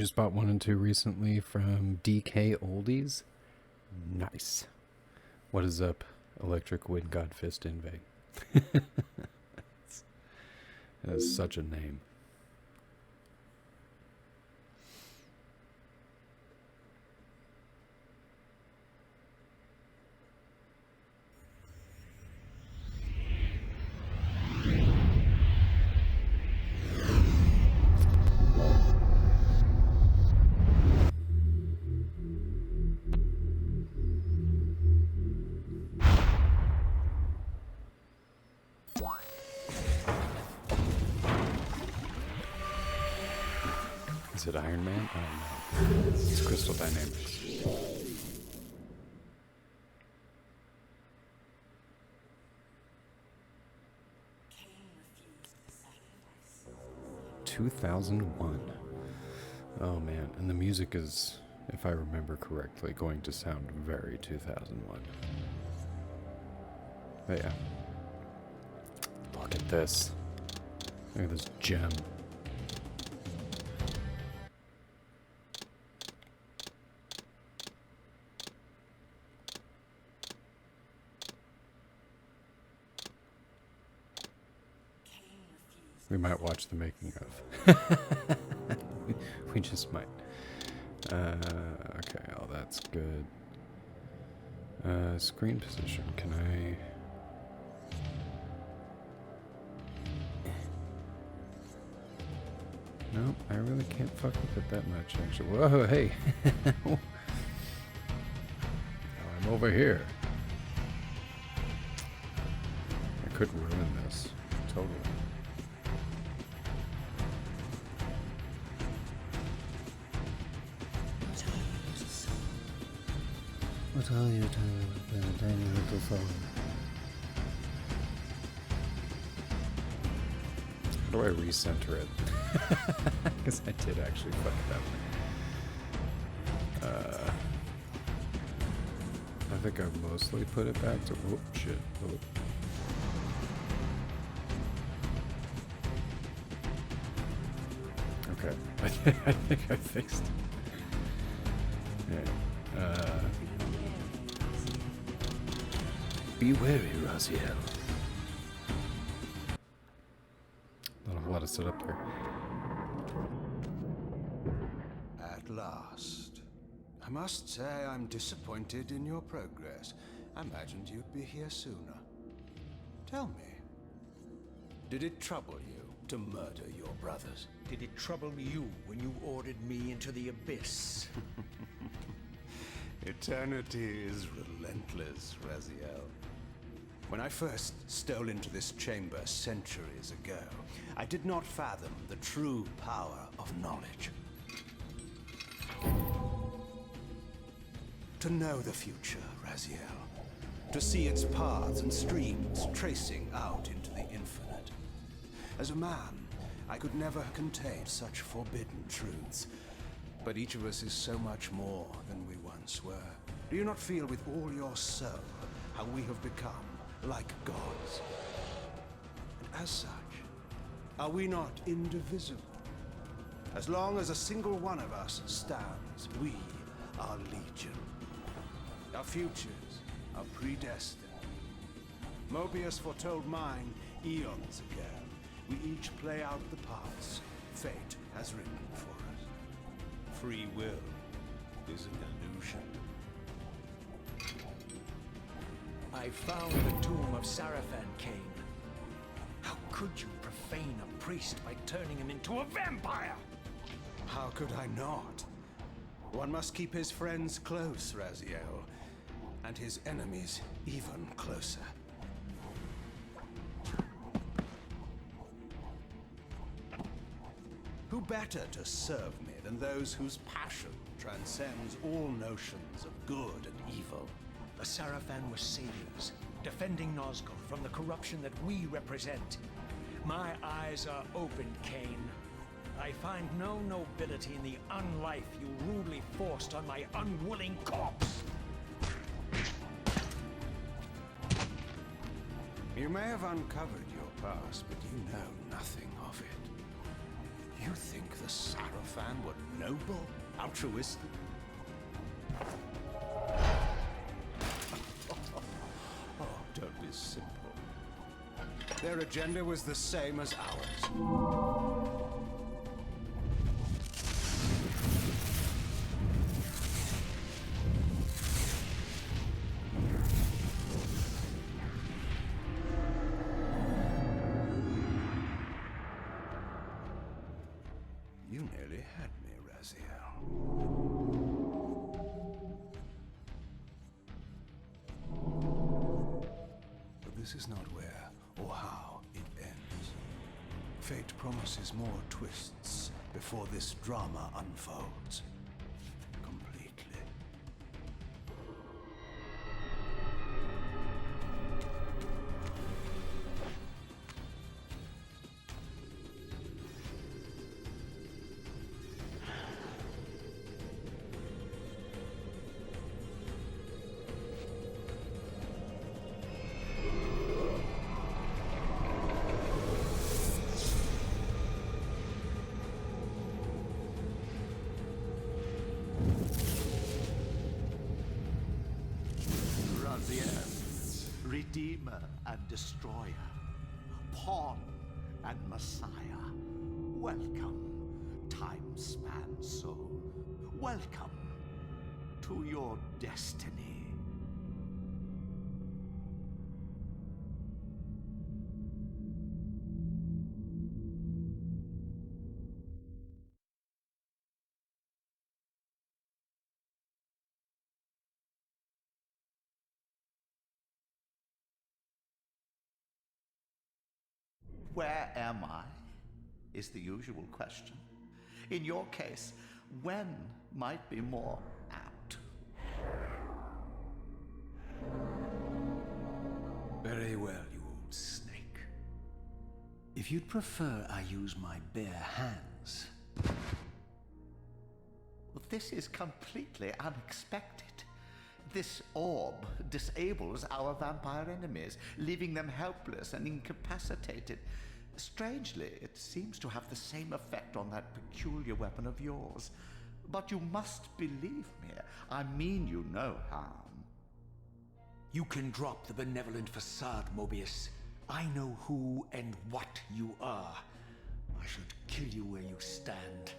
just bought 1 and 2 recently from DK Oldies. Nice. What is up, Electric Wind God Fist Invade? That is such a name. Is it Iron Man? I don't know. It's Crystal Dynamics. Kain refused the sacrifice. 2001. Oh man, and the music is, if I remember correctly, going to sound very 2001. But yeah. Look at this. Look at this gem. We might watch the making of. we just might. Okay, oh, that's good. Screen position, can I... No, I really can't fuck with it that much, actually. Whoa, hey! Oh, I'm over here. I could ruin this, totally. What are you doing, tiny little phone? How do I recenter it? Because I did actually fuck it up. I think I mostly put it back to... Oh, shit. Oh. Okay. I think I fixed it. Yeah. Be wary, Raziel. Let us sit up there. At last. I must say I'm disappointed in your progress. I imagined you'd be here sooner. Tell me, did it trouble you to murder your brothers? Did it trouble you when you ordered me into the abyss? Eternity is relentless, Raziel. When I first stole into this chamber centuries ago, I did not fathom the true power of knowledge. To know the future, Raziel. To see its paths and streams tracing out into the infinite. As a man, I could never contain such forbidden truths. But each of us is so much more than we once were. Do you not feel with all your soul how we have become like gods? And as such, are we not indivisible? As long as a single one of us stands, we are legion. Our futures are predestined. Mobius foretold mine eons ago. We each play out the parts fate has written for us. Free will is an illusion. I found the tomb of Sarafan, Kain. How could you profane a priest by turning him into a vampire? How could I not? One must keep his friends close, Raziel, and his enemies even closer. Who better to serve me than those whose passion transcends all notions of good and evil? The Sarafan were saviors, defending Nazgul from the corruption that we represent. My eyes are open, Kain. I find no nobility in the unlife you rudely forced on my unwilling corpse. You may have uncovered your past, but you know nothing of it. You think the Sarafan were noble, altruistic? Oh, don't be simple. Their agenda was the same as ours. You nearly had me, Raziel. But this is not where or how it ends. Fate promises more twists before this drama unfolds completely. Raziel, Redeemer and Destroyer, Pawn and Messiah. Welcome, time-span soul. Welcome to your destiny. Where am I? Is the usual question. In your case, when might be more apt. Very well, you old snake. If you'd prefer I use my bare hands. This is completely unexpected. This orb disables our vampire enemies, leaving them helpless and incapacitated. Strangely, it seems to have the same effect on that peculiar weapon of yours. But you must believe me. I mean you no harm. You can drop the benevolent facade, Mobius. I know who and what you are. I should kill you where you stand.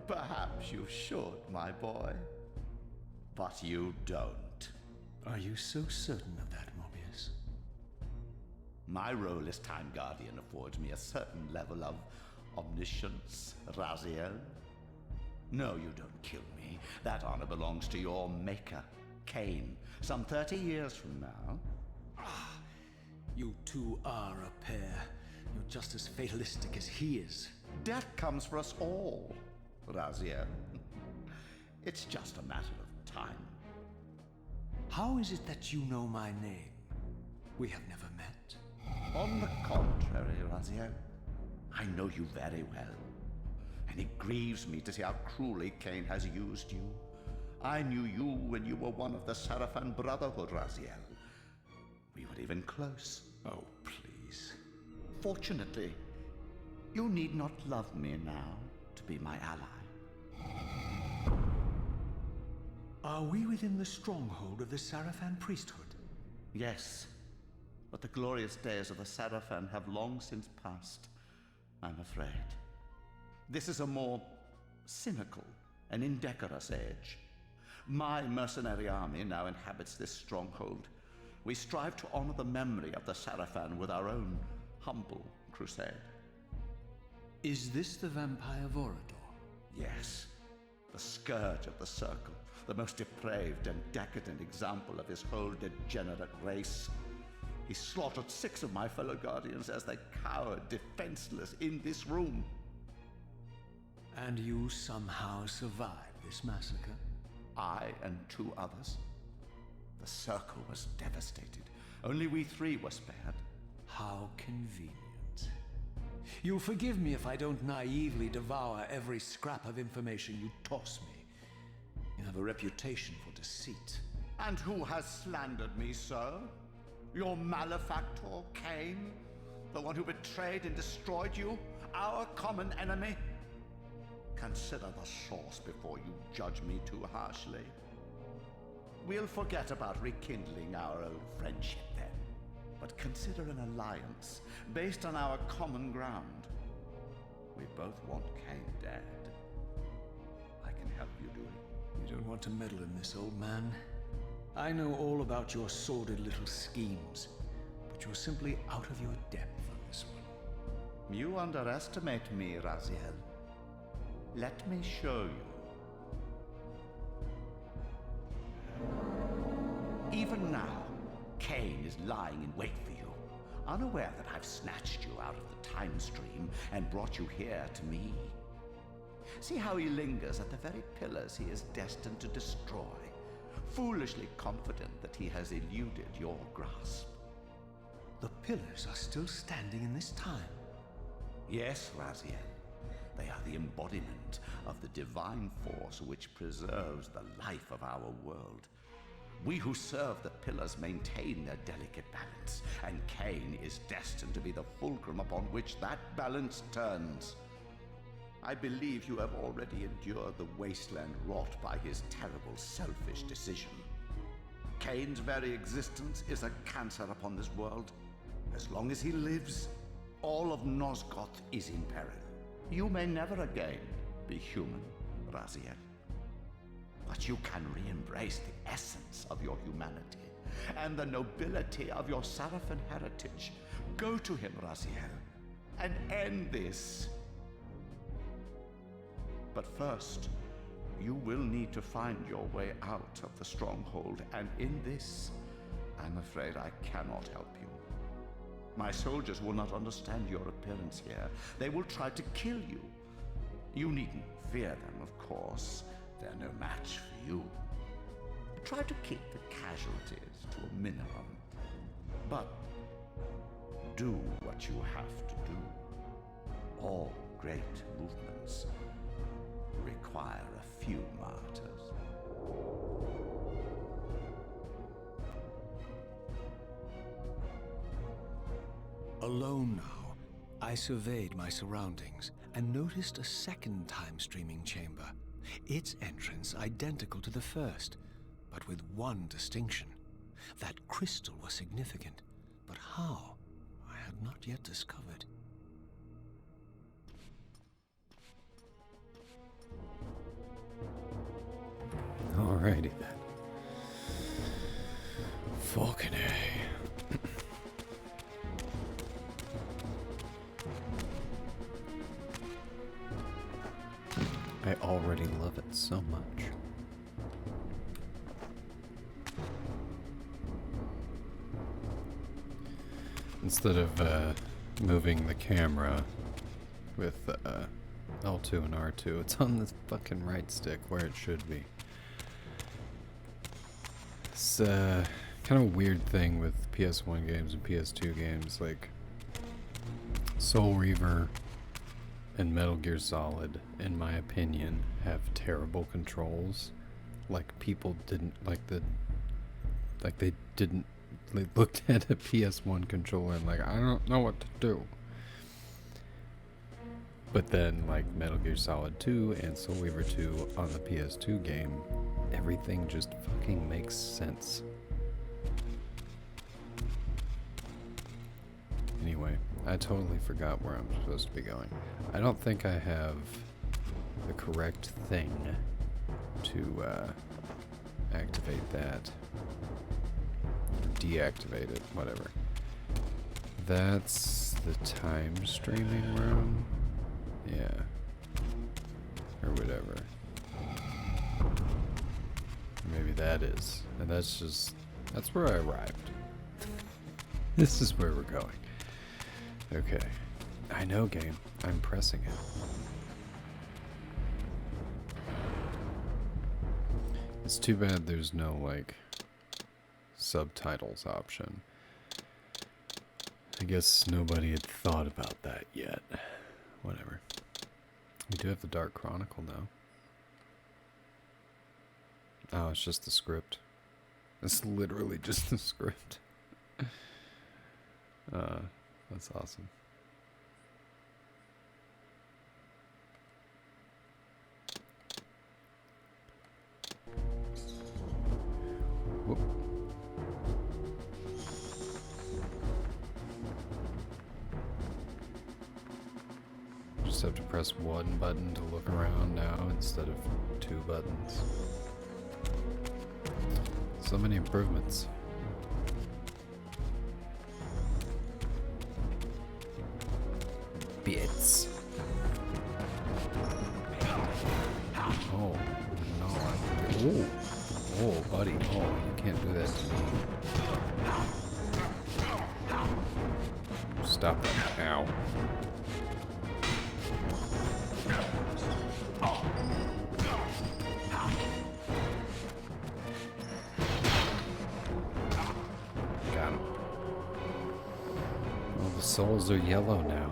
Perhaps you should, my boy. But you don't. Are you so certain of that, Mobius? My role as Time Guardian affords me a certain level of omniscience, Raziel. No, you don't kill me. That honor belongs to your maker, Kain, some 30 years from now. You two are a pair. You're just as fatalistic as he is. Death comes for us all, Raziel. It's just a matter of time. How is it that you know my name? We have never met. On the contrary, Raziel, I know you very well. And it grieves me to see how cruelly Kain has used you. I knew you when you were one of the Sarafan Brotherhood, Raziel. We were even close. Oh, please. Fortunately, you need not love me now to be my ally. Are we within the stronghold of the Sarafan priesthood? Yes, but the glorious days of the Sarafan have long since passed, I'm afraid. This is a more cynical and indecorous age. My mercenary army now inhabits this stronghold. We strive to honor the memory of the Sarafan with our own humble crusade. Is this the vampire Vorador? Yes, the scourge of the Circle, the most depraved and decadent example of his whole degenerate race. He slaughtered 6 of my fellow Guardians as they cowered defenseless in this room. And you somehow survived this massacre? I and 2 others. The Circle was devastated. Only we 3 were spared. How convenient. You'll forgive me if I don't naively devour every scrap of information you toss me. You have a reputation for deceit. And who has slandered me so? Your malefactor, Kain? The one who betrayed and destroyed you? Our common enemy? Consider the source before you judge me too harshly. We'll forget about rekindling our old friendship then, but consider an alliance based on our common ground. We both want Kain dead. I can help you do it. You don't want to meddle in this, old man. I know all about your sordid little schemes, but you're simply out of your depth on this one. You underestimate me, Raziel. Let me show you. Even now, Kain is lying in wait for you, unaware that I've snatched you out of the time stream and brought you here to me. See how he lingers at the very pillars he is destined to destroy, foolishly confident that he has eluded your grasp. The pillars are still standing in this time. Yes, Raziel. They are the embodiment of the divine force which preserves the life of our world. We who serve the pillars maintain their delicate balance, and Kain is destined to be the fulcrum upon which that balance turns. I believe you have already endured the wasteland wrought by his terrible, selfish decision. Kain's very existence is a cancer upon this world. As long as he lives, all of Nosgoth is in peril. You may never again be human, Raziel. But you can re-embrace the essence of your humanity and the nobility of your Sarafan heritage. Go to him, Raziel, and end this. But first, you will need to find your way out of the stronghold, and in this, I'm afraid I cannot help you. My soldiers will not understand your appearance here. They will try to kill you. You needn't fear them, of course. They're no match for you. Try to keep the casualties to a minimum. But do what you have to do. All great movements require a few martyrs. Alone now, I surveyed my surroundings and noticed a second time-streaming chamber. Its entrance identical to the first, but with one distinction. That crystal was significant, but how, I had not yet discovered. Alrighty then. Fucking A. I already love it so much. Instead of moving the camera with L2 and R2, it's on the fucking right stick where it should be. It's kind of a weird thing with PS1 games and PS2 games, like Soul Reaver and Metal Gear Solid, in my opinion, have terrible controls. Like people didn't they looked at a PS1 controller and like, I don't know what to do. But then like Metal Gear Solid 2 and Soul Reaver 2 on the PS2 game, everything just fucking makes sense. Anyway, I totally forgot where I'm supposed to be going. I don't think I have the correct thing to activate that. Or deactivate it, whatever. That's the time streaming room? Yeah. Or whatever. Maybe that is. And that's where I arrived. This is where we're going. Okay. I know, game. I'm pressing it. It's too bad there's no, like, subtitles option. I guess nobody had thought about that yet. Whatever. We do have the Dark Chronicle now. Oh, it's just the script. It's literally just the script. That's awesome. Whoop. Just have to press one button to look around now instead of two buttons. So many improvements. Bits. Oh, no. Oh, oh, buddy. Oh, you can't do that to me. Stop that. Ow. Got him. Well, the souls are yellow now.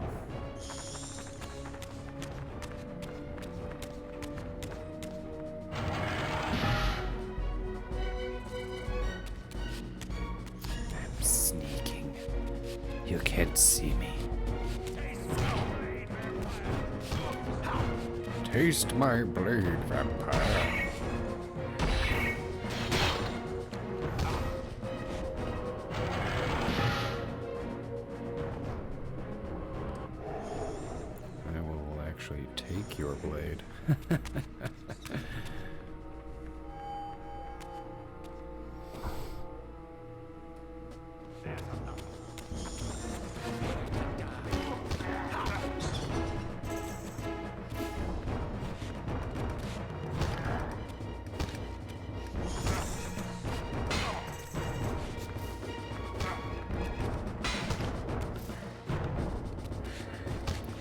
You can't see me. Taste my blade, vampire. I will actually take your blade.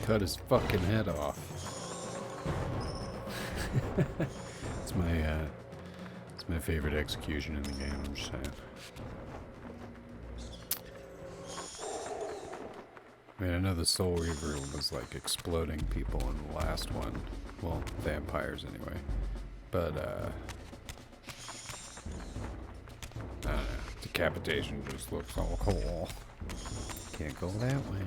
Cut his fucking head off. It's my favorite execution in the game, I'm just saying. I mean, I know the Soul Reaver was like exploding people in the last one. Well, vampires anyway. But, I don't know. Decapitation just looks all cool. Can't go that way.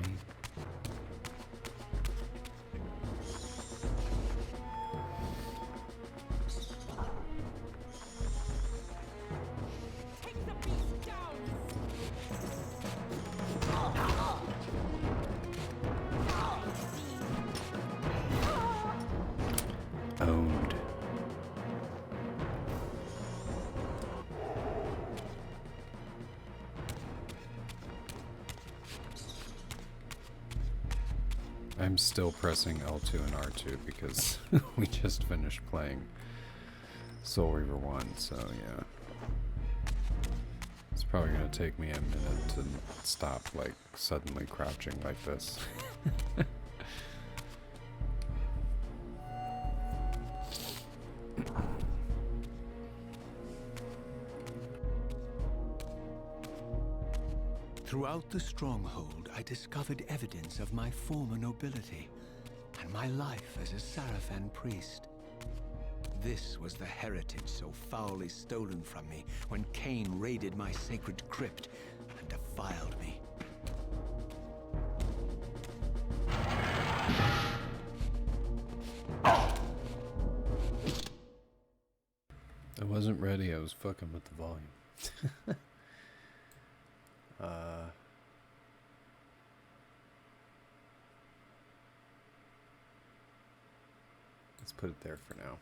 Owned. I'm still pressing L2 and R2 because we just finished playing Soul Reaver 1, so yeah. It's probably gonna take me a minute to stop, like, suddenly crouching like this. Throughout the stronghold, I discovered evidence of my former nobility and my life as a Sarafan priest. This was the heritage so foully stolen from me when Kain raided my sacred crypt and defiled me. I wasn't ready, I was fucking with the volume. Let's put it there for now.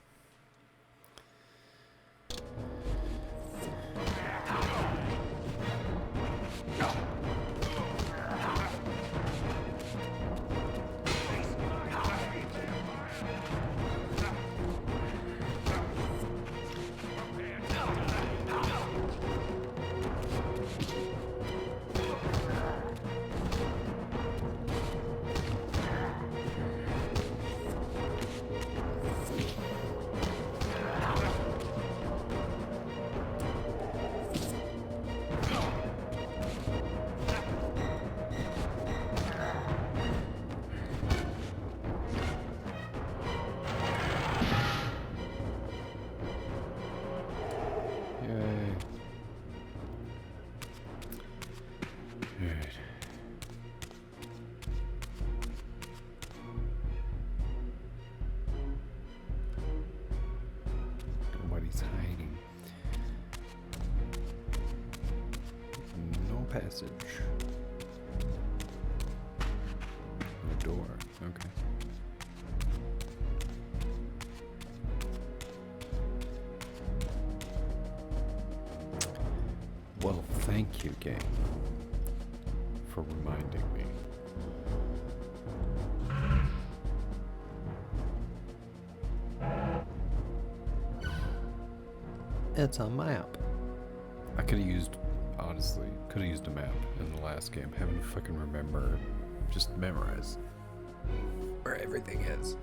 passage. A door. Okay. Well, thank you, game, for reminding me. It's a map. I could have used, honestly, could have used a map in the last game. Having to fucking remember, just memorize where everything is.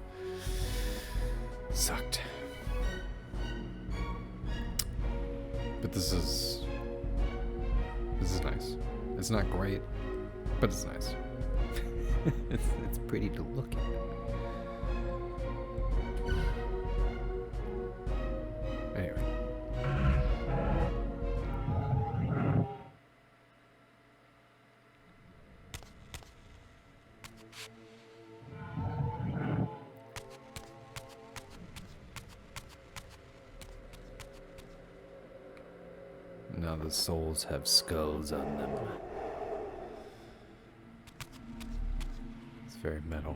Sucked. But this is nice. It's not great, but it's nice. it's pretty to look at. Anyway. Now the souls have skulls on them. It's very metal.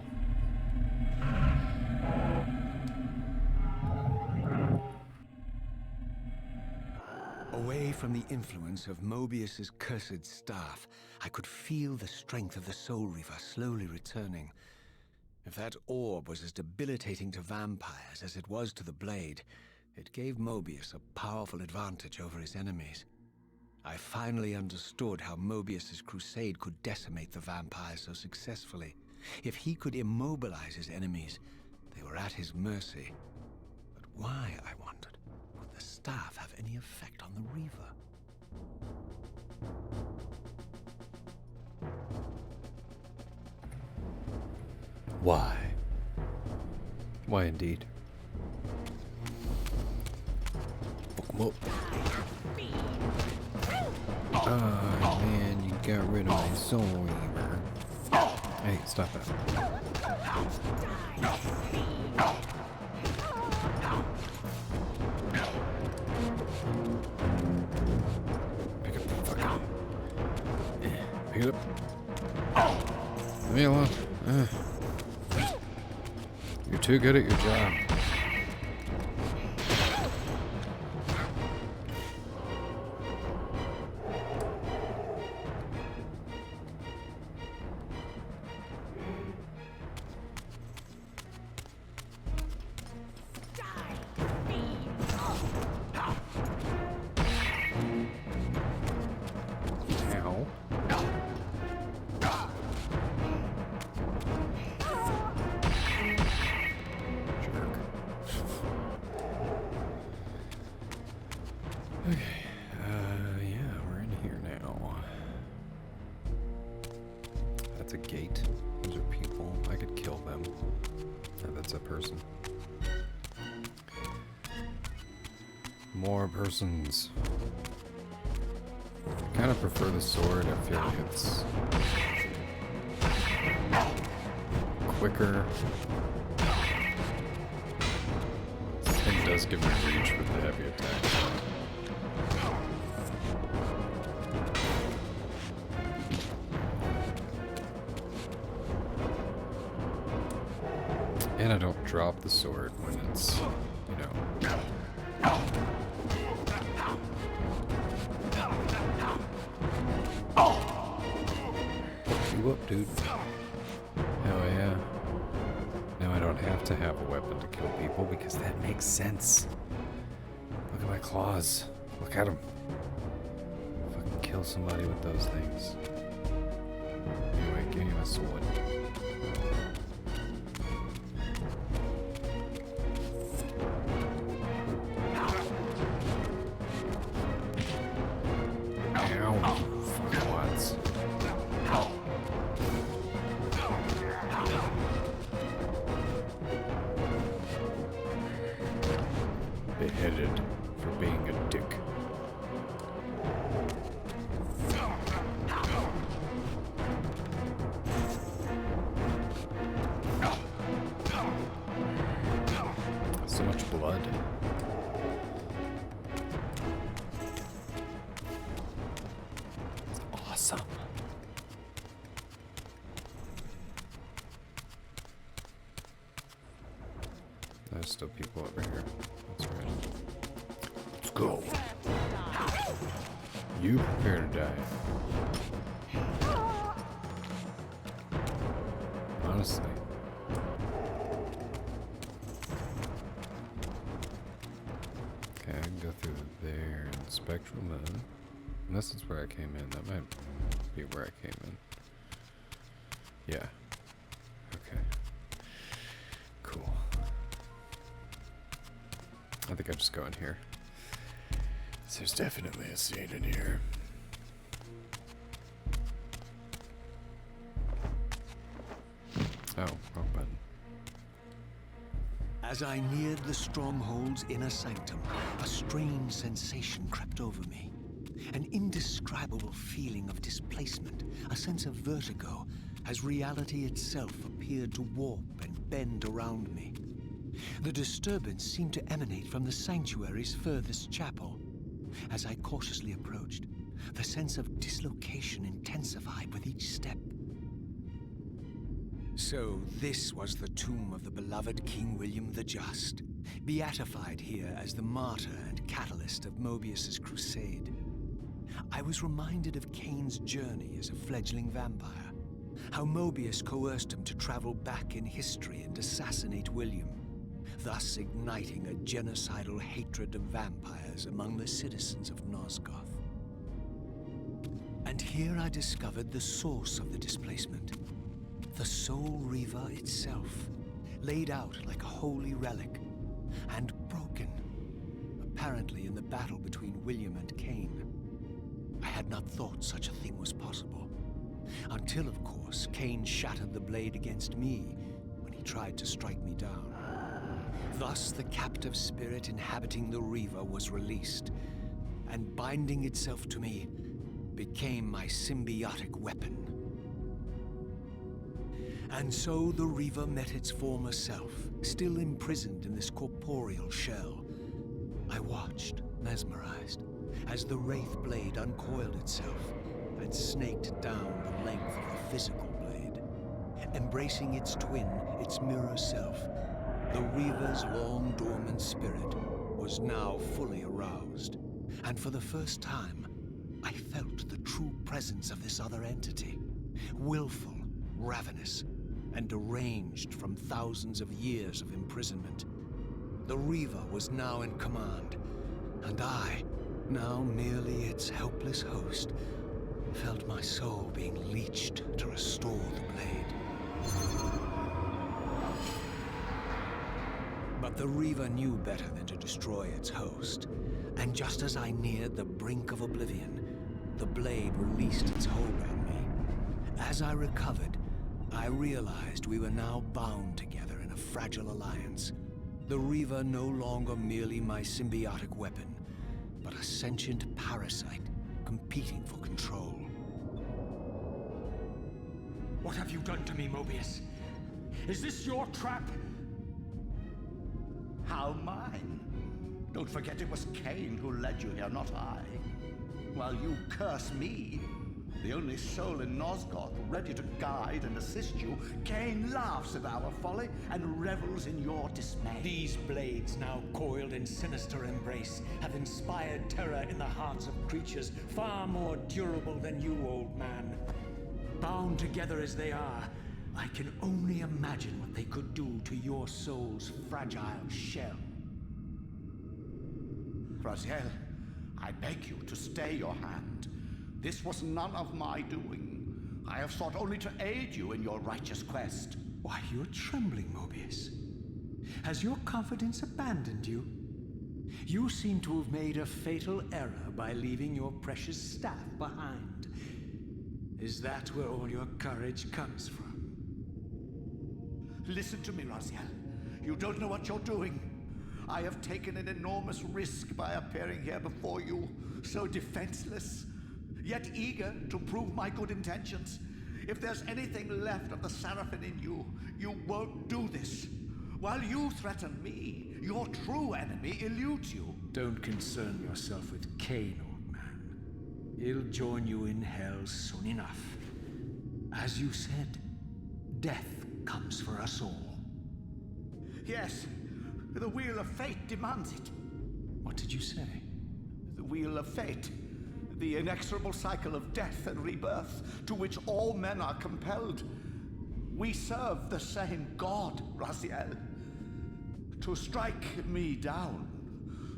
Away from the influence of Mobius's cursed staff, I could feel the strength of the Soul Reaver slowly returning. If that orb was as debilitating to vampires as it was to the blade, it gave Mobius a powerful advantage over his enemies. I finally understood how Mobius's crusade could decimate the vampires so successfully. If he could immobilize his enemies, they were at his mercy. But why, I wondered, would the staff have any effect on the Reaver? Why? Why indeed? Fuck 'em up. Oh man, you got rid of my Soul Reaver. Hey, stop that. Pick up the fucking... Pick it up. Leave me alone. You're too good at your job. A gate. Those are people. I could kill them. Oh, that's a person. More persons. I kind of prefer the sword. I feel like it's quicker. This thing does give me reach with the heavy attack. And I don't drop the sword when it's, you know. You up, dude. Hell yeah. Now I don't have to have a weapon to kill people because that makes sense. Look at my claws. Look at them. Fucking kill somebody with those things. Anyway, give me my sword. Beheaded for being a dick. So much blood. It's Awesome. There's still people over here. That's right. Let's go. You prepare to die. Honestly. Okay, I can go through there in spectral mode. Unless it's where I came in. That might be where I came in. Yeah. Okay. Cool. I think I'll just go in here. So there's definitely a scene in here. Oh, wrong button. As I neared the stronghold's inner sanctum, a strange sensation crept over me. An indescribable feeling of displacement, a sense of vertigo, as reality itself appeared to warp and bend around me. The disturbance seemed to emanate from the sanctuary's furthest chapel. As I cautiously approached, the sense of dislocation intensified with each step. So this was the tomb of the beloved King William the Just, beatified here as the martyr and catalyst of Mobius's crusade. I was reminded of Kain's journey as a fledgling vampire, how Mobius coerced him to travel back in history and assassinate William, thus igniting a genocidal hatred of vampires among the citizens of Nosgoth. And here I discovered the source of the displacement. The Soul Reaver itself, laid out like a holy relic, and broken, apparently in the battle between William and Kain. I had not thought such a thing was possible, until, of course, Kain shattered the blade against me when he tried to strike me down. Thus, the captive spirit inhabiting the Reaver was released, and binding itself to me, became my symbiotic weapon. And so the Reaver met its former self, still imprisoned in this corporeal shell. I watched, mesmerized, as the Wraith blade uncoiled itself and snaked down the length of the physical blade. Embracing its twin, its mirror self, the Reaver's long dormant spirit was now fully aroused. And for the first time, I felt the true presence of this other entity. Willful, ravenous, and deranged from thousands of years of imprisonment. The Reaver was now in command, and I, now merely its helpless host, felt my soul being leached to restore the blade. But the Reaver knew better than to destroy its host, and just as I neared the brink of oblivion, the blade released its hold on me. As I recovered, I realized we were now bound together in a fragile alliance. The Reaver no longer merely my symbiotic weapon, but a sentient parasite competing for control. What have you done to me, Mobius? Is this your trap? How mine? Don't forget it was Kain who led you here, not I. While you curse me, the only soul in Nosgoth ready to guide and assist you, Kain laughs at our folly and revels in your dismay. These blades, now coiled in sinister embrace, have inspired terror in the hearts of creatures far more durable than you, old man. Bound together as they are, I can only imagine what they could do to your soul's fragile shell. Raziel, I beg you to stay your hand. This was none of my doing. I have sought only to aid you in your righteous quest. Why, you're trembling, Mobius. Has your confidence abandoned you? You seem to have made a fatal error by leaving your precious staff behind. Is that where all your courage comes from? Listen to me, Raziel. You don't know what you're doing. I have taken an enormous risk by appearing here before you, so defenseless, yet eager to prove my good intentions. If there's anything left of the Seraphim in you, you won't do this. While you threaten me, your true enemy eludes you. Don't concern yourself with Kain, old man. He'll join you in hell soon enough. As you said, death comes for us all. Yes, the Wheel of Fate demands it. What did you say? The Wheel of Fate. The inexorable cycle of death and rebirth to which all men are compelled. We serve the same God, Raziel. To strike me down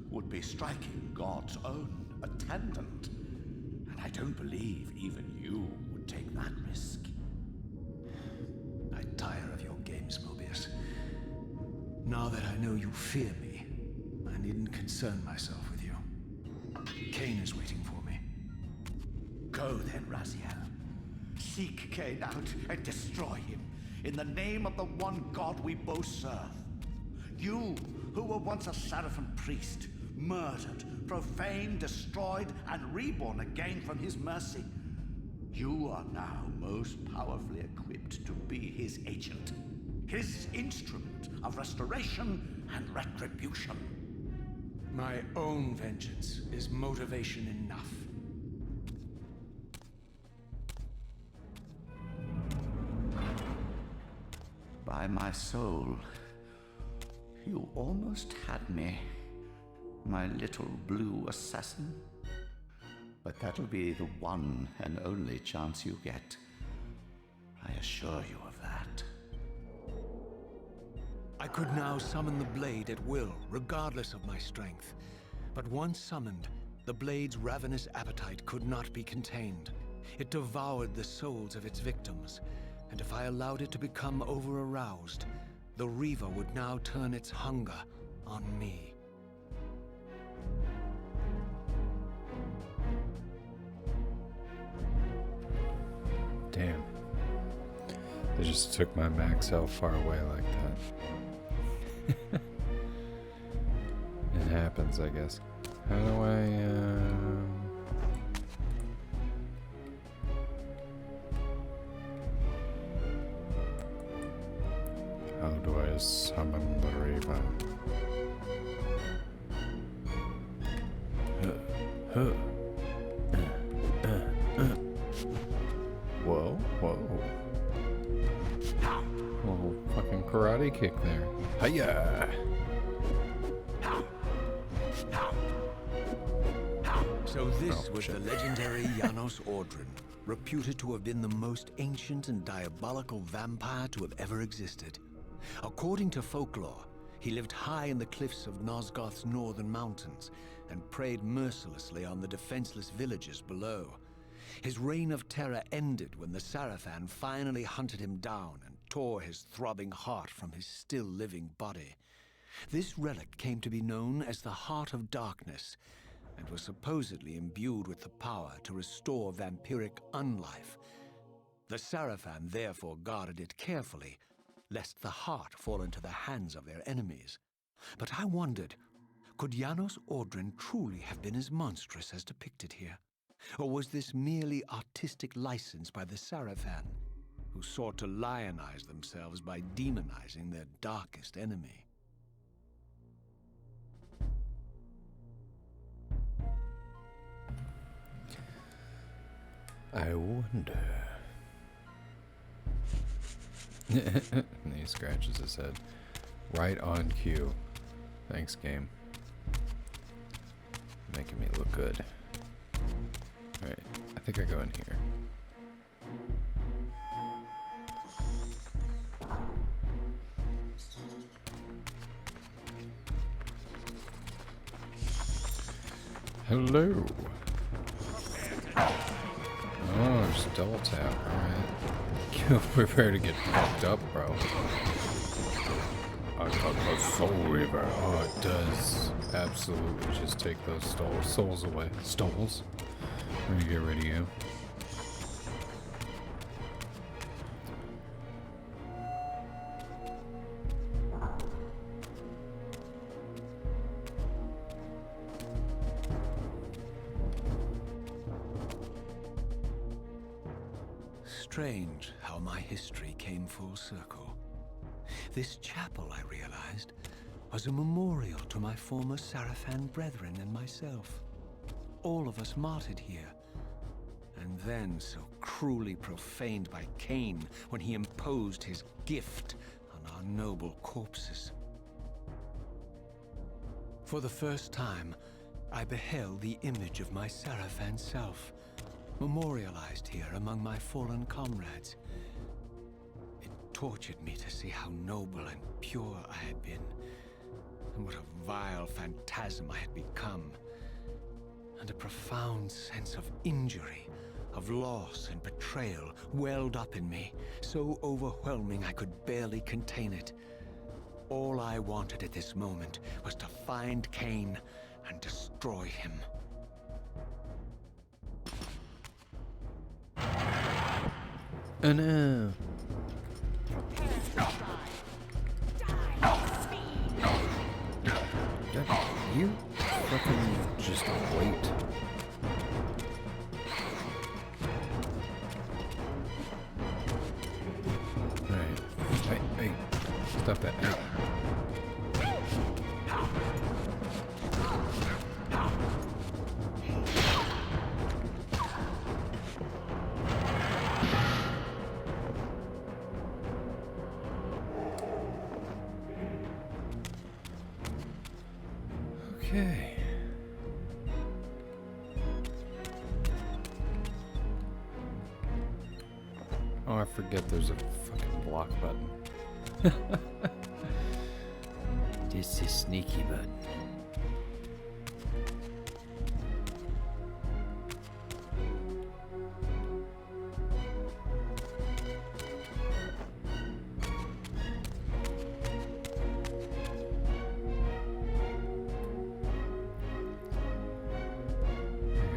would be striking God's own attendant. And I don't believe even you would take that risk. I tire of your games, Mobius. Now that I know you fear me, I needn't concern myself with you. Kain is waiting for me. Go then, Raziel. Seek Kain out and destroy him in the name of the one God we both serve. You, who were once a Seraphim priest, murdered, profaned, destroyed, and reborn again from his mercy. You are now most powerfully equipped to be his agent, his instrument of restoration and retribution. My own vengeance is motivation enough. By my soul, you almost had me, my little blue assassin. But that'll be the one and only chance you get. I assure you of that. I could now summon the blade at will, regardless of my strength. But once summoned, the blade's ravenous appetite could not be contained. It devoured the souls of its victims, and if I allowed it to become over-aroused, the Reaver would now turn its hunger on me. Damn. They just took my max health far away like that. It happens, I guess. How do how do I summon the Reaver? Whoa, whoa. Little fucking karate kick there. Hiya! So this was the legendary Janos Ordrin, reputed to have been the most ancient and diabolical vampire to have ever existed. According to folklore, he lived high in the cliffs of Nosgoth's northern mountains and preyed mercilessly on the defenseless villagers below. His reign of terror ended when the Sarafan finally hunted him down and tore his throbbing heart from his still-living body. This relic came to be known as the Heart of Darkness, and was supposedly imbued with the power to restore vampiric unlife. The Sarafan therefore guarded it carefully, lest the heart fall into the hands of their enemies. But I wondered, could Janos Ordrin truly have been as monstrous as depicted here? Or was this merely artistic license by the Sarafan, who sought to lionize themselves by demonizing their darkest enemy? I wonder. And he scratches his head. Right on cue. Thanks, game. Making me look good. Alright, I think I go in here. Hello. Oh, just double tap, alright. Prepare to get fucked up, bro. I got the Soul Reaver. Oh, it does absolutely just take those souls away. Stoles? We're gonna get rid of you. Strange how my history came full circle. This chapel, I realized, was a memorial to my former Sarafan brethren and myself. All of us martyred here, and then so cruelly profaned by Kain when he imposed his gift on our noble corpses. For the first time, I beheld the image of my Seraphan self, memorialized here among my fallen comrades. It tortured me to see how noble and pure I had been, and what a vile phantasm I had become. And a profound sense of injury, of loss and betrayal welled up in me, so overwhelming I could barely contain it. All I wanted at this moment was to find Kain and destroy him. Oh no. You fucking just wait. Alright. Hey. Stop that. Hey. Okay. Oh, I forget there's a fucking block button. This is sneaky button.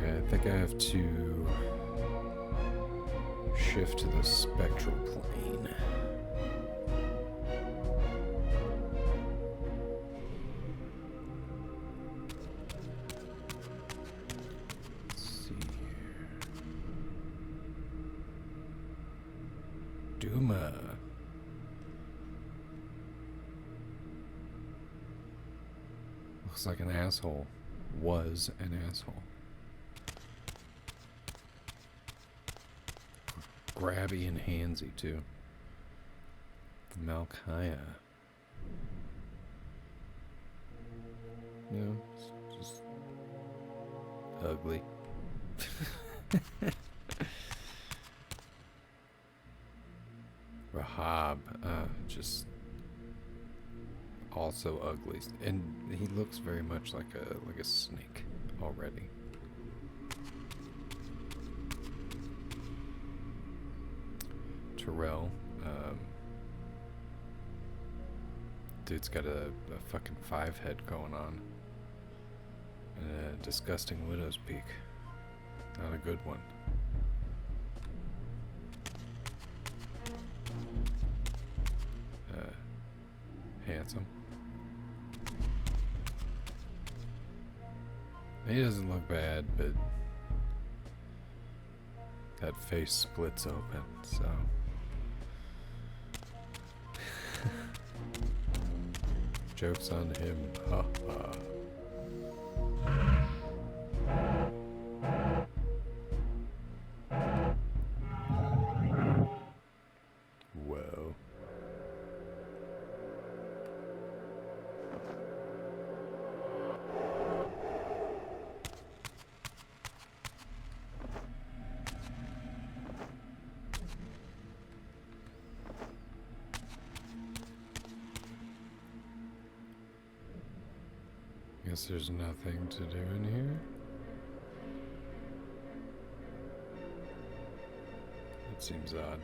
I think I have to shift to the spectral plane. Let's see here. Duma. Looks like an asshole. Was an asshole. Grabby and handsy too. Malkaya. No, it's just ugly. Rahab, just also ugly, and he looks very much like a snake already. Terrell, dude's got a fucking 5 head going on, and a disgusting widow's peak. Not a good one. Handsome. He doesn't look bad, but that face splits open, so. Joke's on him. Ha ha. Whoa. Guess there's nothing to do in here. It seems odd.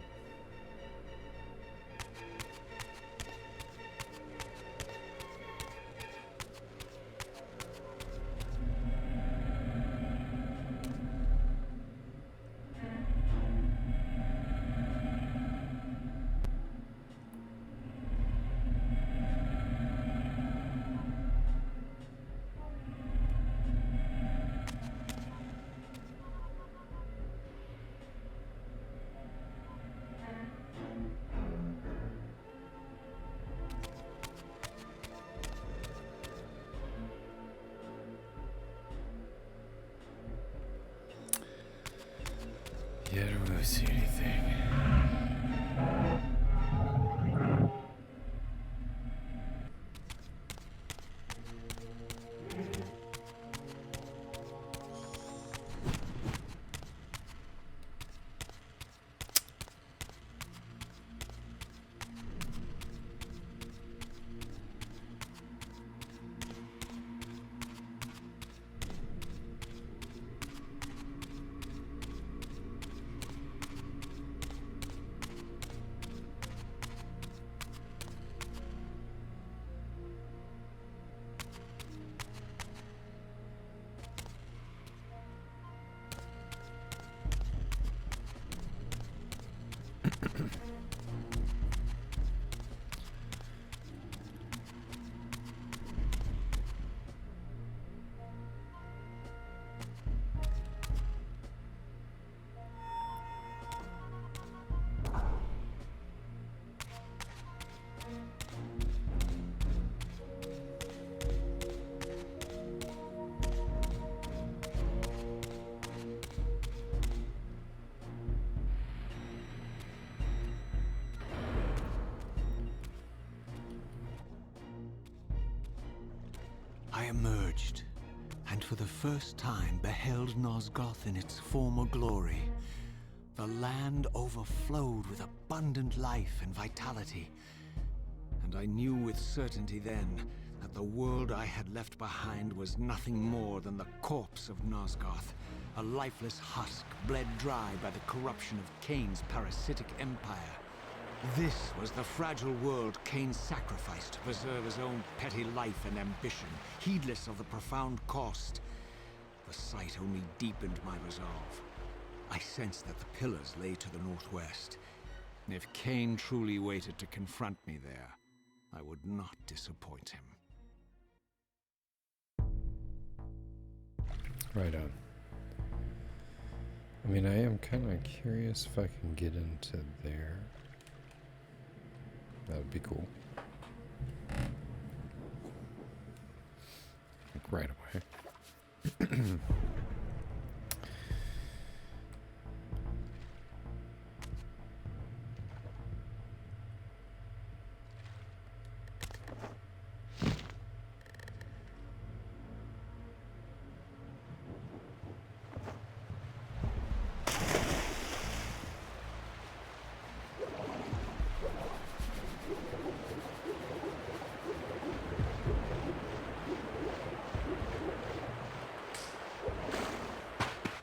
Yeah, I don't really see anything. I emerged, and for the first time beheld Nosgoth in its former glory. The land overflowed with abundant life and vitality, and I knew with certainty then that the world I had left behind was nothing more than the corpse of Nosgoth, a lifeless husk bled dry by the corruption of Kain's parasitic empire. This was the fragile world Kain sacrificed to preserve his own petty life and ambition, heedless of the profound cost. The sight only deepened my resolve. I sensed that the pillars lay to the northwest. If Kain truly waited to confront me there, I would not disappoint him. Right on. I mean, I am kind of curious if I can get into there. That would be cool. Like right away.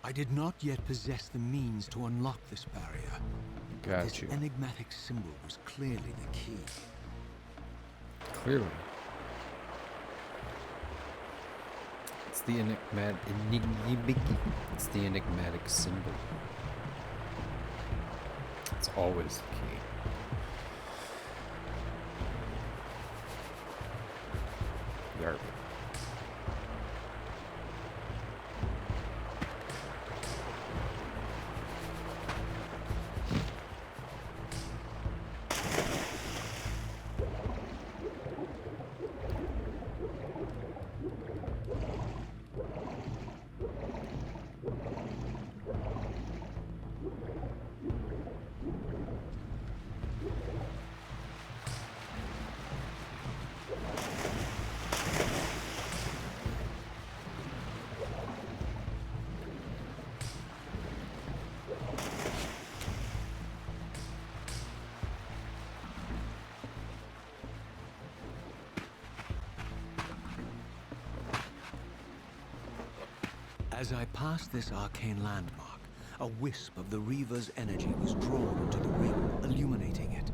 I did not yet possess the means to unlock this barrier. Got This you. enigmatic symbol was clearly the key. Clearly. It's the enigmatic symbol. It's always the key. Yarp. As I passed this arcane landmark, a wisp of the Reaver's energy was drawn into the ring, illuminating it.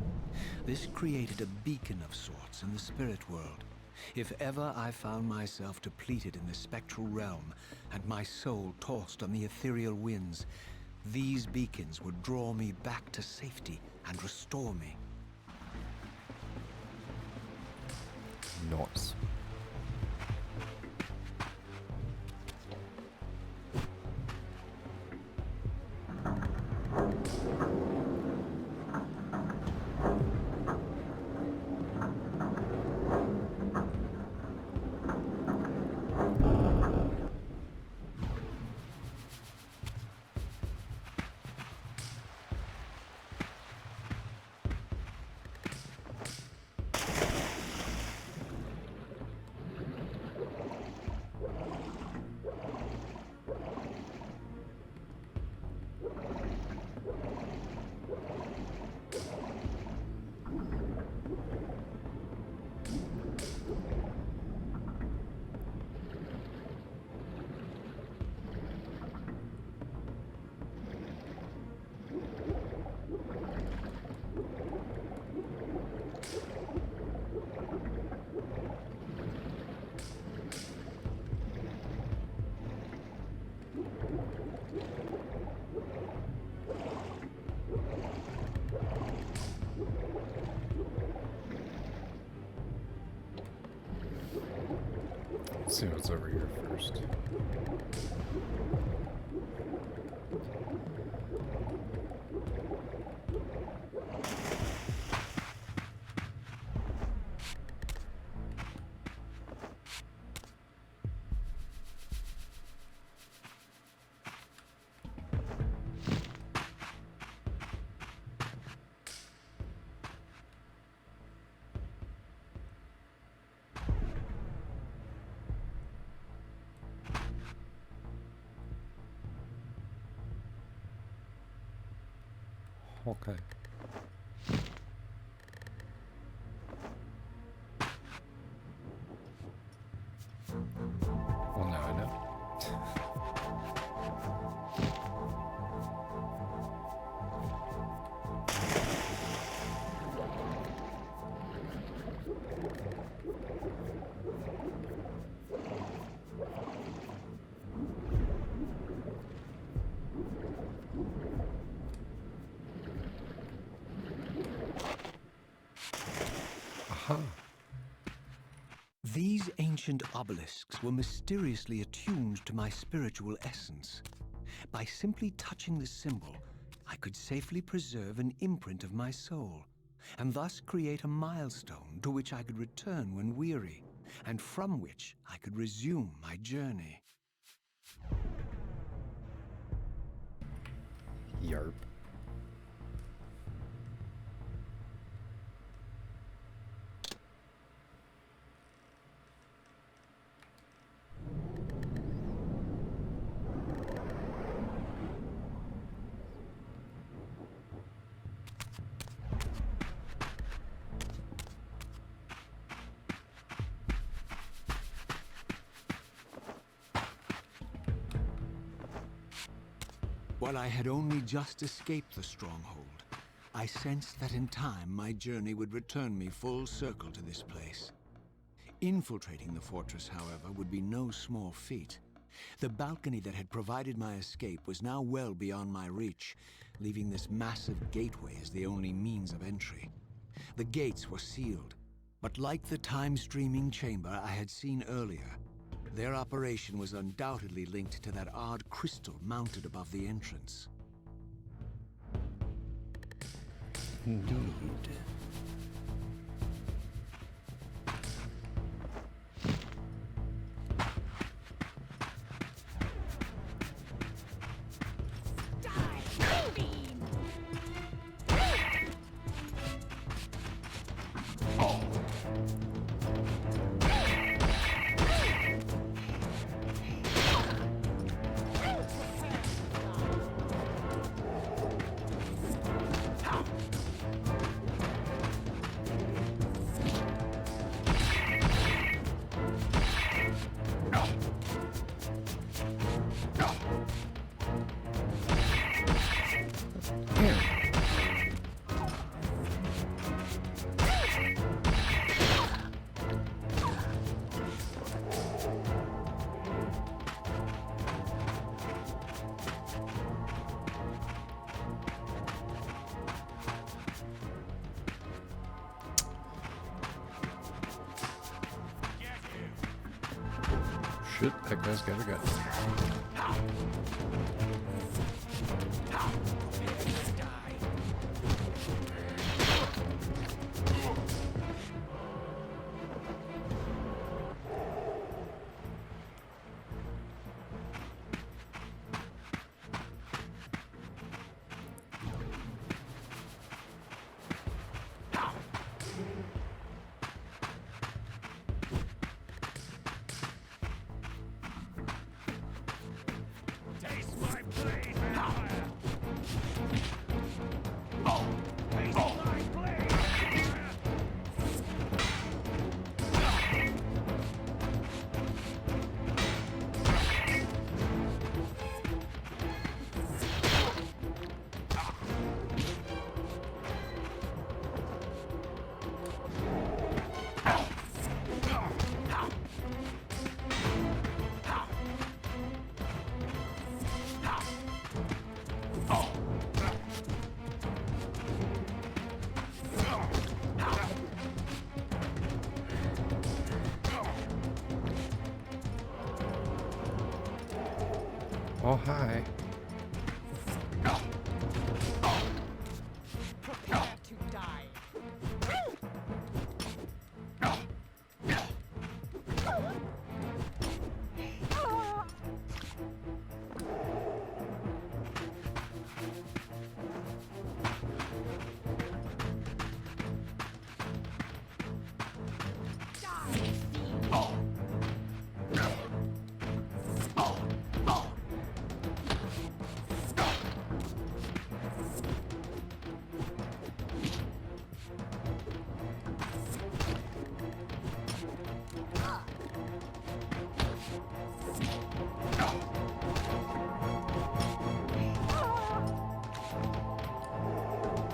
This created a beacon of sorts in the spirit world. If ever I found myself depleted in the spectral realm, and my soul tossed on the ethereal winds, these beacons would draw me back to safety and restore me. Nice. see what's over here first. Okay. Well, now I know. Aha. These ancient obelisks were mysteriously attuned to my spiritual essence. By simply touching the symbol, I could safely preserve an imprint of my soul, and thus create a milestone to which I could return when weary, and from which I could resume my journey. Yarp. While I had only just escaped the stronghold, I sensed that in time my journey would return me full circle to this place. Infiltrating the fortress, however, would be no small feat. The balcony that had provided my escape was now well beyond my reach, leaving this massive gateway as the only means of entry. The gates were sealed, but like the time-streaming chamber I had seen earlier, their operation was undoubtedly linked to that odd crystal mounted above the entrance. Indeed. Shit, that guy's got a gun. Oh, hi. Prepare to die.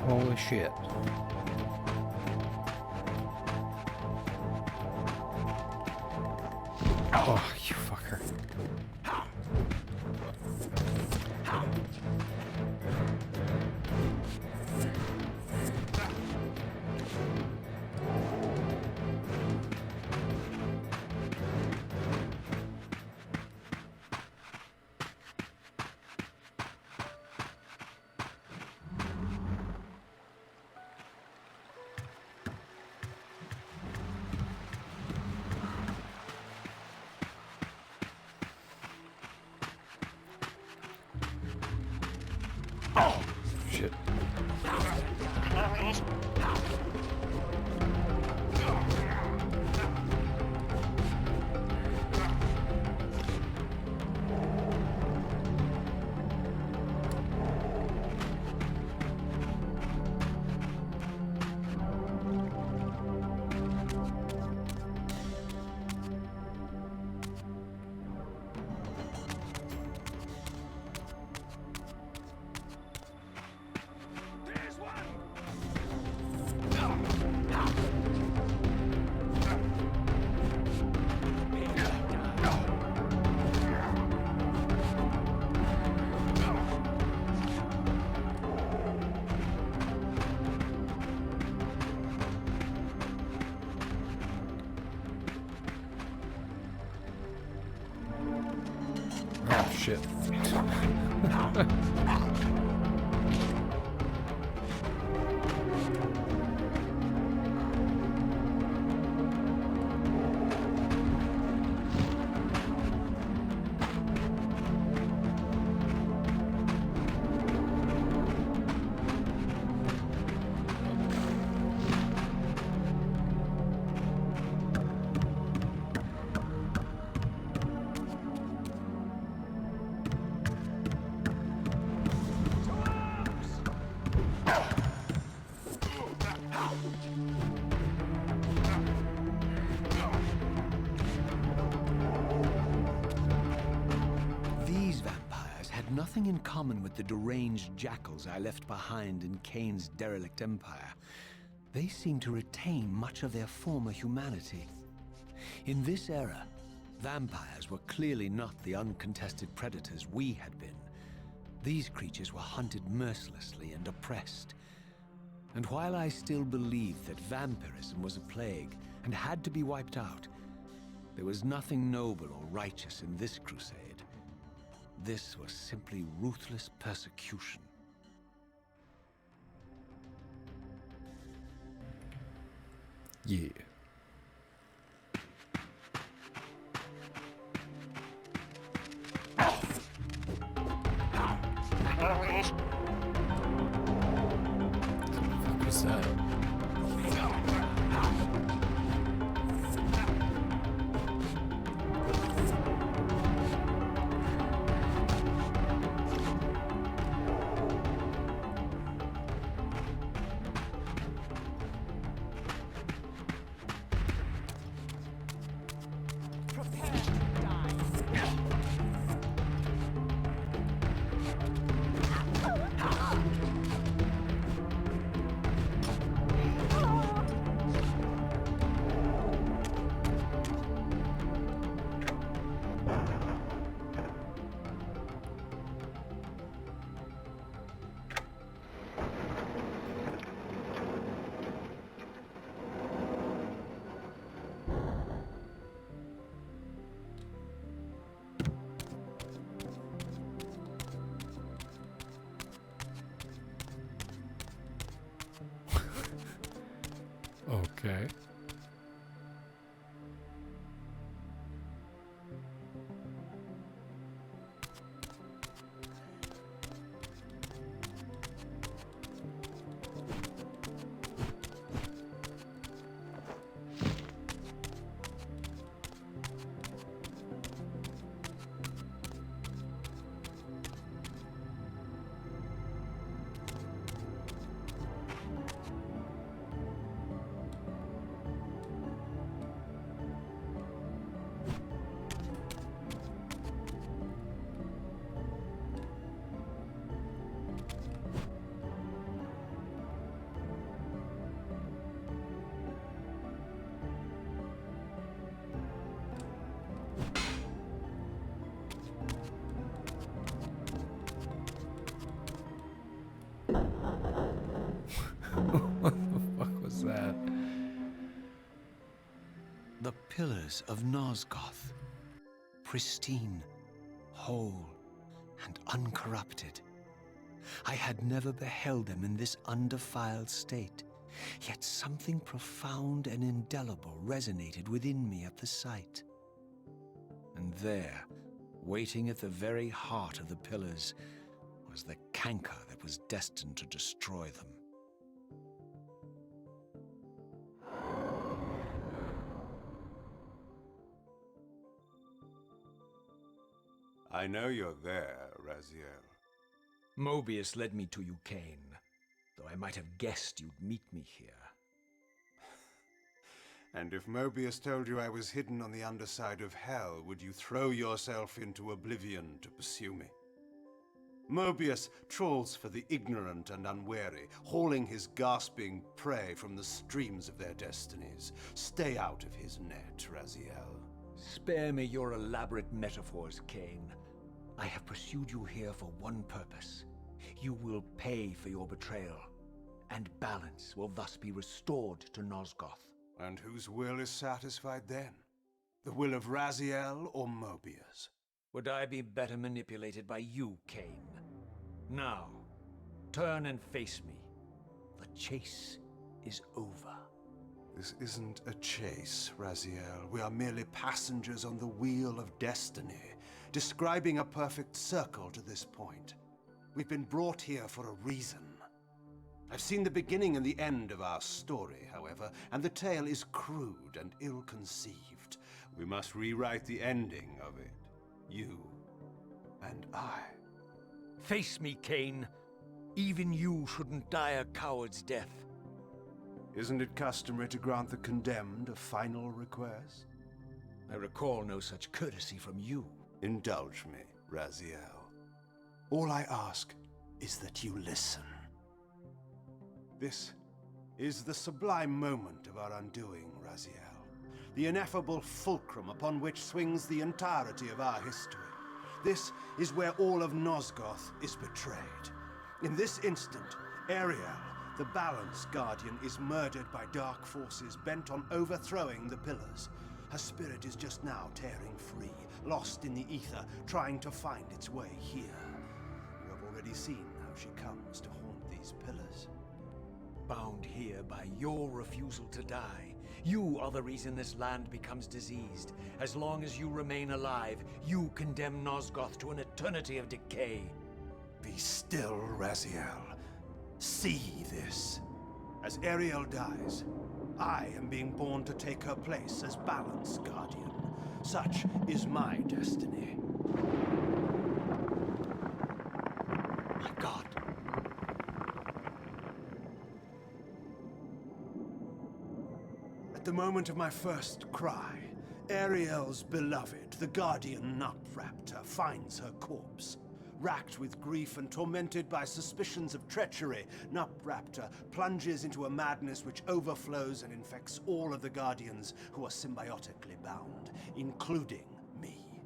Holy shit. Oh, you fucker. Shit. Oh, shit. These vampires had nothing in common with the deranged jackals I left behind in Kain's derelict empire. They seemed to retain much of their former humanity. In this era, vampires were clearly not the uncontested predators we had been. These creatures were hunted mercilessly and oppressed. And while I still believed that vampirism was a plague and had to be wiped out, there was nothing noble or righteous in this crusade. This was simply ruthless persecution. Yeah. What was that? Prepare to die. Okay. What the fuck was that? The pillars of Nosgoth, pristine, whole, and uncorrupted. I had never beheld them in this undefiled state, yet something profound and indelible resonated within me at the sight. And there, waiting at the very heart of the pillars, was the canker that was destined to destroy them. I know you're there, Raziel. Mobius led me to you, Kain, though I might have guessed you'd meet me here. And if Mobius told you I was hidden on the underside of hell, would you throw yourself into oblivion to pursue me? Mobius trawls for the ignorant and unwary, hauling his gasping prey from the streams of their destinies. Stay out of his net, Raziel. Spare me your elaborate metaphors, Kain. I have pursued you here for one purpose. You will pay for your betrayal, and balance will thus be restored to Nosgoth. And whose will is satisfied then? The will of Raziel or Mobius? Would I be better manipulated by you, Kain? Now, turn and face me. The chase is over. This isn't a chase, Raziel. We are merely passengers on the wheel of destiny, describing a perfect circle to this point. We've been brought here for a reason. I've seen the beginning and the end of our story, however, and the tale is crude and ill-conceived. We must rewrite the ending of it. You and I. Face me, Kain. Even you shouldn't die a coward's death. Isn't it customary to grant the condemned a final request? I recall no such courtesy from you. Indulge me, Raziel. All I ask is that you listen. This is the sublime moment of our undoing, Raziel. The ineffable fulcrum upon which swings the entirety of our history. This is where all of Nosgoth is betrayed. In this instant, Ariel, the Balance Guardian, is murdered by dark forces bent on overthrowing the pillars. Her spirit is just now tearing free, lost in the ether, trying to find its way here. You have already seen how she comes to haunt these pillars. Bound here by your refusal to die. You are the reason this land becomes diseased. As long as you remain alive, you condemn Nosgoth to an eternity of decay. Be still, Raziel. See this. As Ariel dies, I am being born to take her place as Balance Guardian. Such is my destiny. My God. At the moment of my first cry, Ariel's beloved, the Guardian Nutraptor, finds her corpse. Racked with grief and tormented by suspicions of treachery, Nutraptor plunges into a madness which overflows and infects all of the Guardians who are symbiotically bound, including me.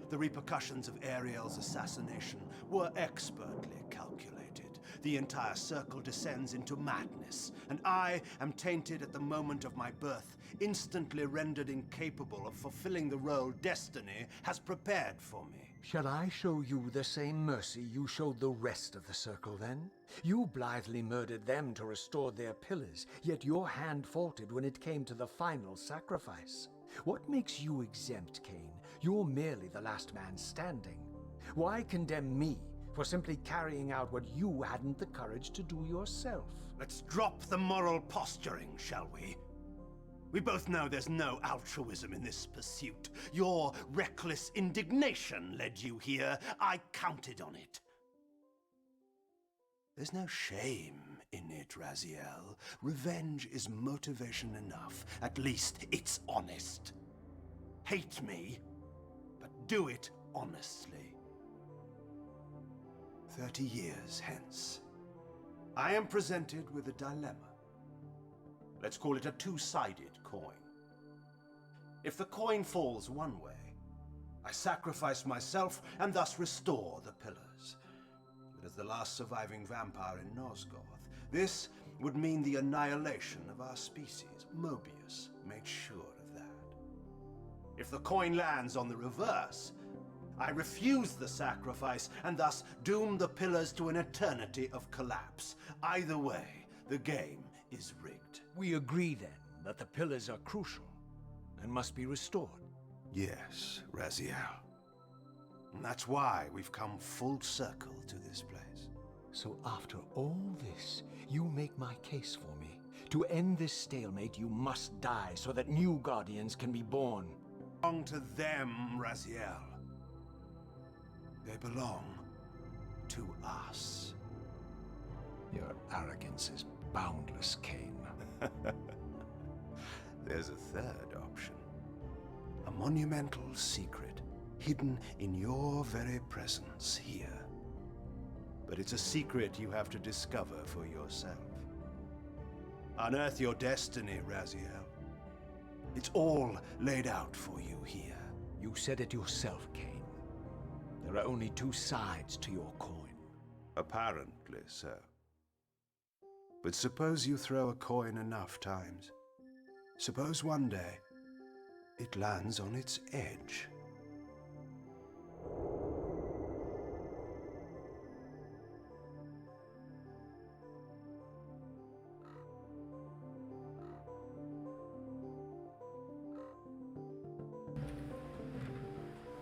The repercussions of Ariel's assassination were expertly calculated. The entire circle descends into madness, and I am tainted at the moment of my birth, instantly rendered incapable of fulfilling the role destiny has prepared for me. Shall I show you the same mercy you showed the rest of the Circle, then? You blithely murdered them to restore their pillars, yet your hand faltered when it came to the final sacrifice. What makes you exempt, Kain? You're merely the last man standing. Why condemn me for simply carrying out what you hadn't the courage to do yourself? Let's drop the moral posturing, shall we? We both know there's no altruism in this pursuit. Your reckless indignation led you here. I counted on it. There's no shame in it, Raziel. Revenge is motivation enough. At least it's honest. Hate me, but do it honestly. 30 years hence, I am presented with a dilemma. Let's call it a two-sided coin. If the coin falls one way, I sacrifice myself and thus restore the pillars. But as the last surviving vampire in Nosgoth, this would mean the annihilation of our species. Mobius made sure of that. If the coin lands on the reverse, I refuse the sacrifice and thus doom the pillars to an eternity of collapse. Either way, the game is rigged. We agree, then, that the pillars are crucial and must be restored. Yes, Raziel. And that's why we've come full circle to this place. So after all this, you make my case for me. To end this stalemate, you must die so that new Guardians can be born. Belong to them, Raziel. They belong to us. Your arrogance is boundless, Kain. There's a third option. A monumental secret, hidden in your very presence here. But it's a secret you have to discover for yourself. Unearth your destiny, Raziel. It's all laid out for you here. You said it yourself, Kain. There are only two sides to your coin. Apparently so. But suppose you throw a coin enough times. Suppose one day it lands on its edge.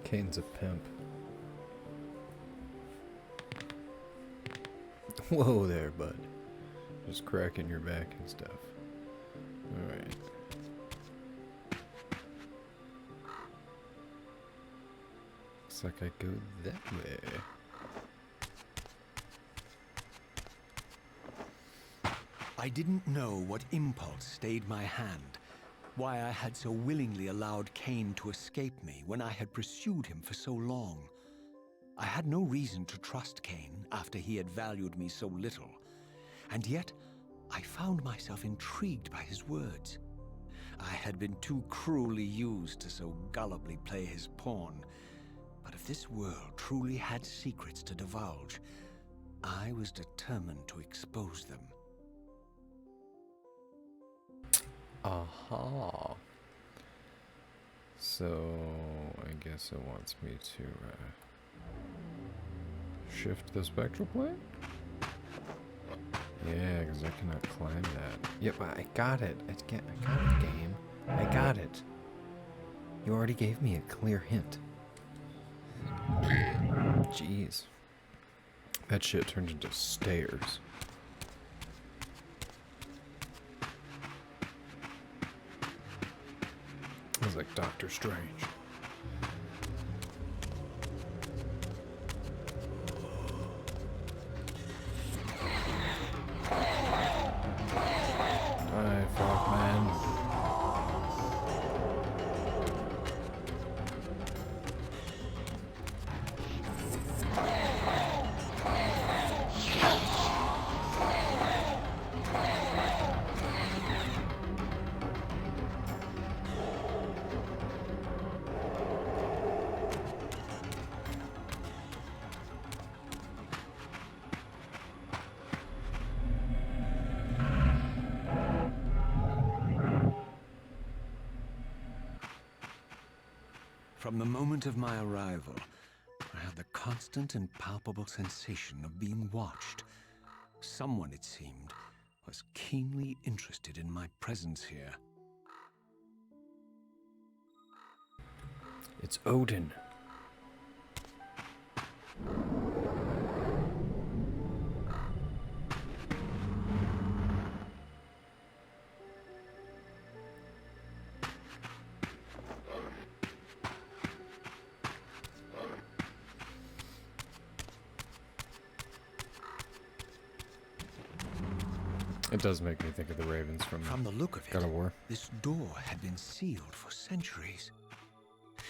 Kain's a pimp. Whoa there, bud. Just cracking your back and stuff. Alright. Looks like I go that way. I didn't know what impulse stayed my hand, why I had so willingly allowed Kain to escape me when I had pursued him for so long. I had no reason to trust Kain after he had valued me so little, and yet I found myself intrigued by his words. I had been too cruelly used to so gullibly play his pawn, but if this world truly had secrets to divulge, I was determined to expose them. Aha. So, I guess it wants me to shift the spectral plane? Yeah, because I cannot climb that. Yep, I got it. I got it, game. I got it. You already gave me a clear hint. Jeez. That shit turned into stairs. It was like Doctor Strange. Die, Frogman. From the moment of my arrival, constant and palpable sensation of being watched. Someone, it seemed, was keenly interested in my presence here. It's Odin. It does make me think of the ravens from the look of God it, of War. this door had been sealed for centuries.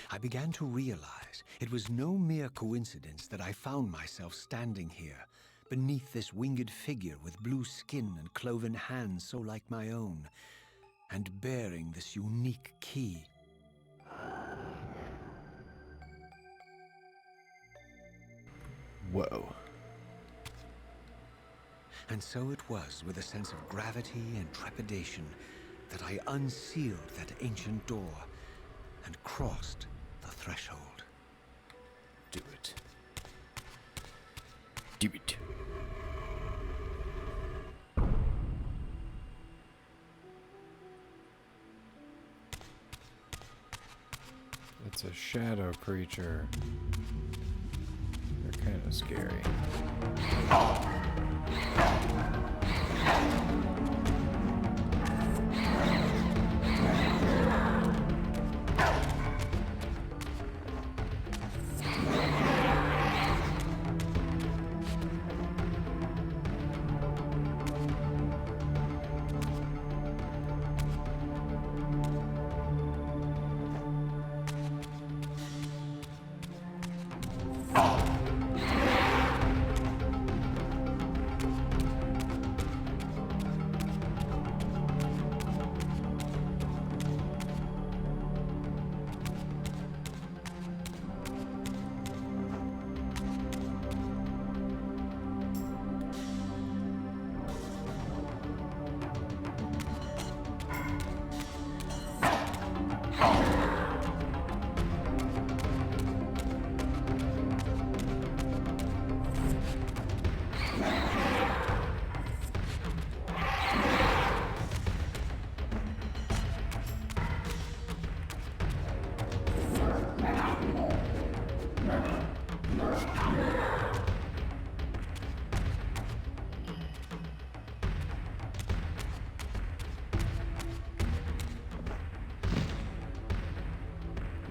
I began to realize it was no mere coincidence that I found myself standing here, beneath this winged figure with blue skin and cloven hands so like my own, and bearing this unique key. Whoa. And so it was with a sense of gravity and trepidation that I unsealed that ancient door and crossed the threshold. Do it. Do it. It's a shadow creature. They're kind of scary.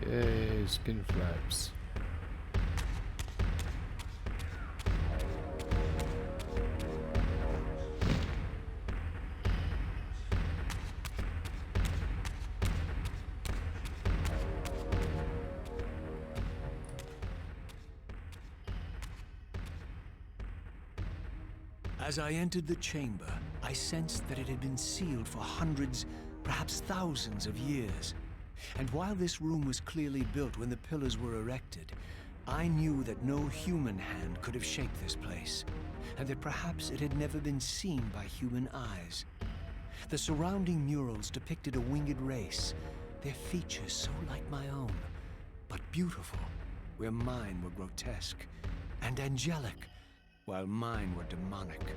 Yay, skin flaps. As I entered the chamber, I sensed that it had been sealed for hundreds, perhaps thousands of years. And while this room was clearly built when the pillars were erected, I knew that no human hand could have shaped this place, and that perhaps it had never been seen by human eyes. The surrounding murals depicted a winged race, their features so like my own, but beautiful, where mine were grotesque, and angelic, while mine were demonic.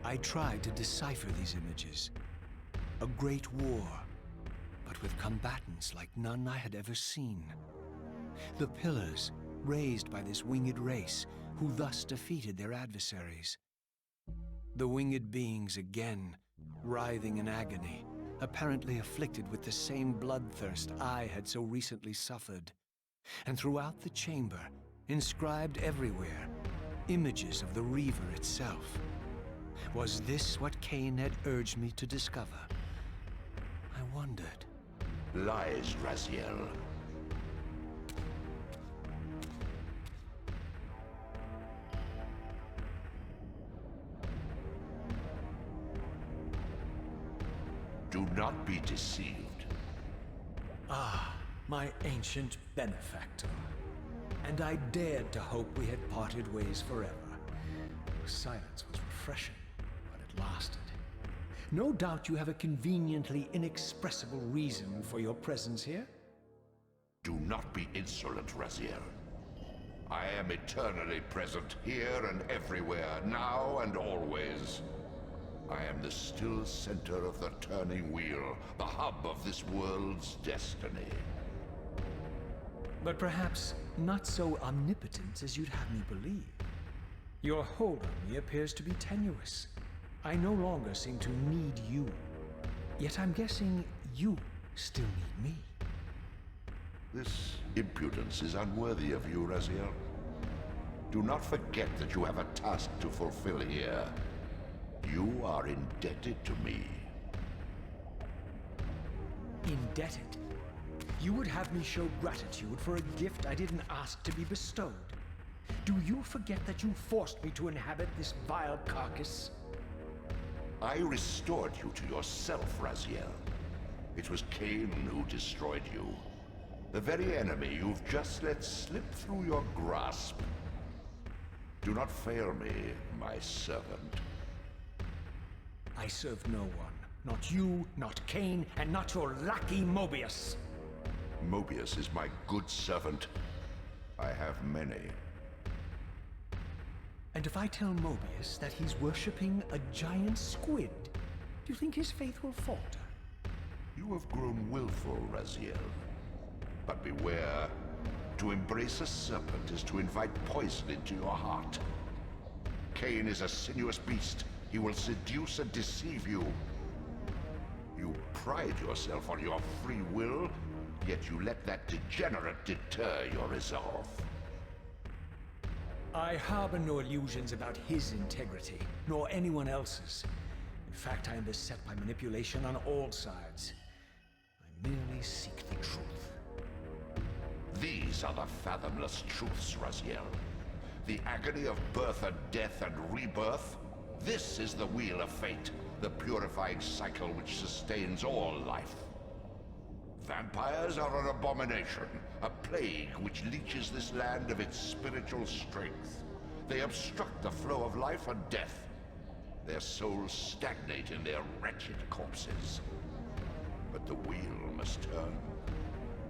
I tried to decipher these images. A great war, but with combatants like none I had ever seen. The pillars, raised by this winged race, who thus defeated their adversaries. The winged beings again, writhing in agony, apparently afflicted with the same bloodthirst I had so recently suffered. And throughout the chamber, inscribed everywhere, images of the Reaver itself. Was this what Kain had urged me to discover? I wondered. Lies, Raziel. Do not be deceived. Ah, my ancient benefactor. And I dared to hope we had parted ways forever. Silence was refreshing, but it lasted. No doubt you have a conveniently inexpressible reason for your presence here. Do not be insolent, Raziel. I am eternally present, here and everywhere, now and always. I am the still center of the turning wheel, the hub of this world's destiny. But perhaps not so omnipotent as you'd have me believe. Your hold on me appears to be tenuous. I no longer seem to need you. Yet I'm guessing you still need me. This impudence is unworthy of you, Raziel. Do not forget that you have a task to fulfill here. You are indebted to me. Indebted? You would have me show gratitude for a gift I didn't ask to be bestowed. Do you forget that you forced me to inhabit this vile carcass? I restored you to yourself, Raziel. It was Kain who destroyed you. The very enemy you've just let slip through your grasp. Do not fail me, my servant. I serve no one. Not you, not Kain, and not your lackey Mobius. Mobius is my good servant. I have many. And if I tell Mobius that he's worshipping a giant squid, do you think his faith will falter? You have grown willful, Raziel. But beware. To embrace a serpent is to invite poison into your heart. Kain is a sinuous beast. He will seduce and deceive you. You pride yourself on your free will, yet you let that degenerate deter your resolve. I harbor no illusions about his integrity, nor anyone else's. In fact, I am beset by manipulation on all sides. I merely seek the truth. These are the fathomless truths, Raziel. The agony of birth and death and rebirth. This is the wheel of fate, the purifying cycle which sustains all life. Vampires are an abomination, a plague which leeches this land of its spiritual strength. They obstruct the flow of life and death. Their souls stagnate in their wretched corpses. But the wheel must turn.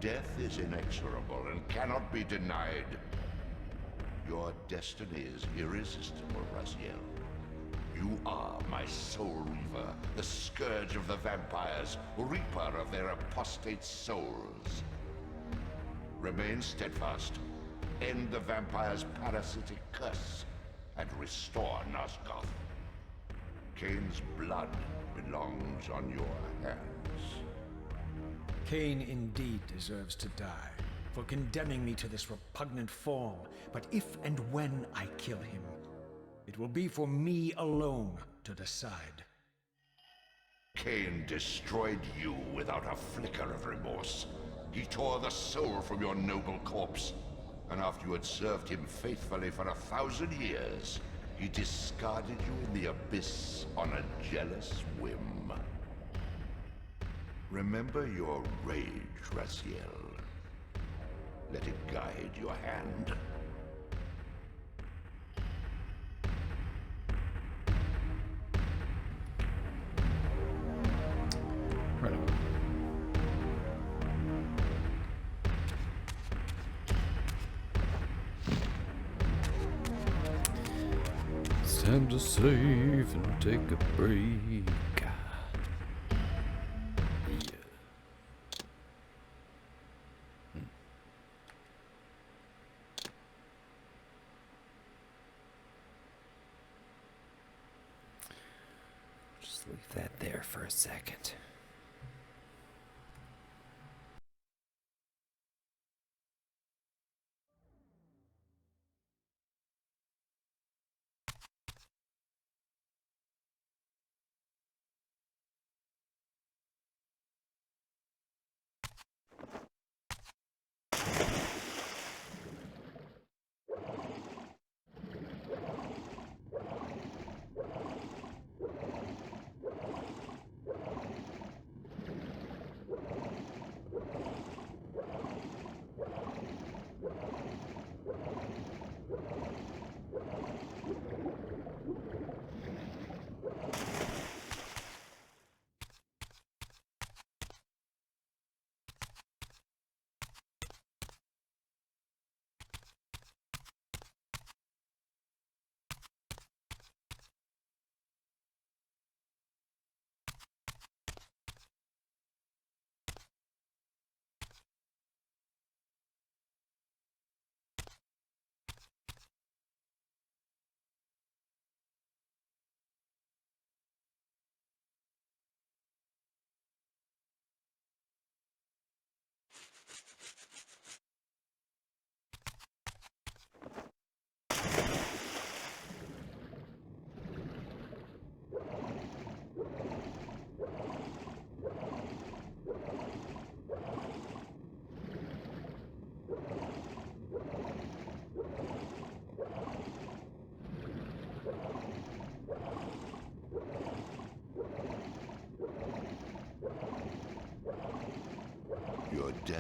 Death is inexorable and cannot be denied. Your destiny is irresistible, Raziel. You are my soul reaver, the scourge of the vampires, reaper of their apostate souls. Remain steadfast, end the vampire's parasitic curse, and restore Nosgoth. Kain's blood belongs on your hands. Kain indeed deserves to die for condemning me to this repugnant form. But if and when I kill him, it will be for me alone to decide. Kain destroyed you without a flicker of remorse. He tore the soul from your noble corpse. And after you had served him faithfully for 1,000 years, he discarded you in the abyss on a jealous whim. Remember your rage, Raziel. Let it guide your hand. Right on. It's time to save and take a break. Yeah. Just leave that there for a second.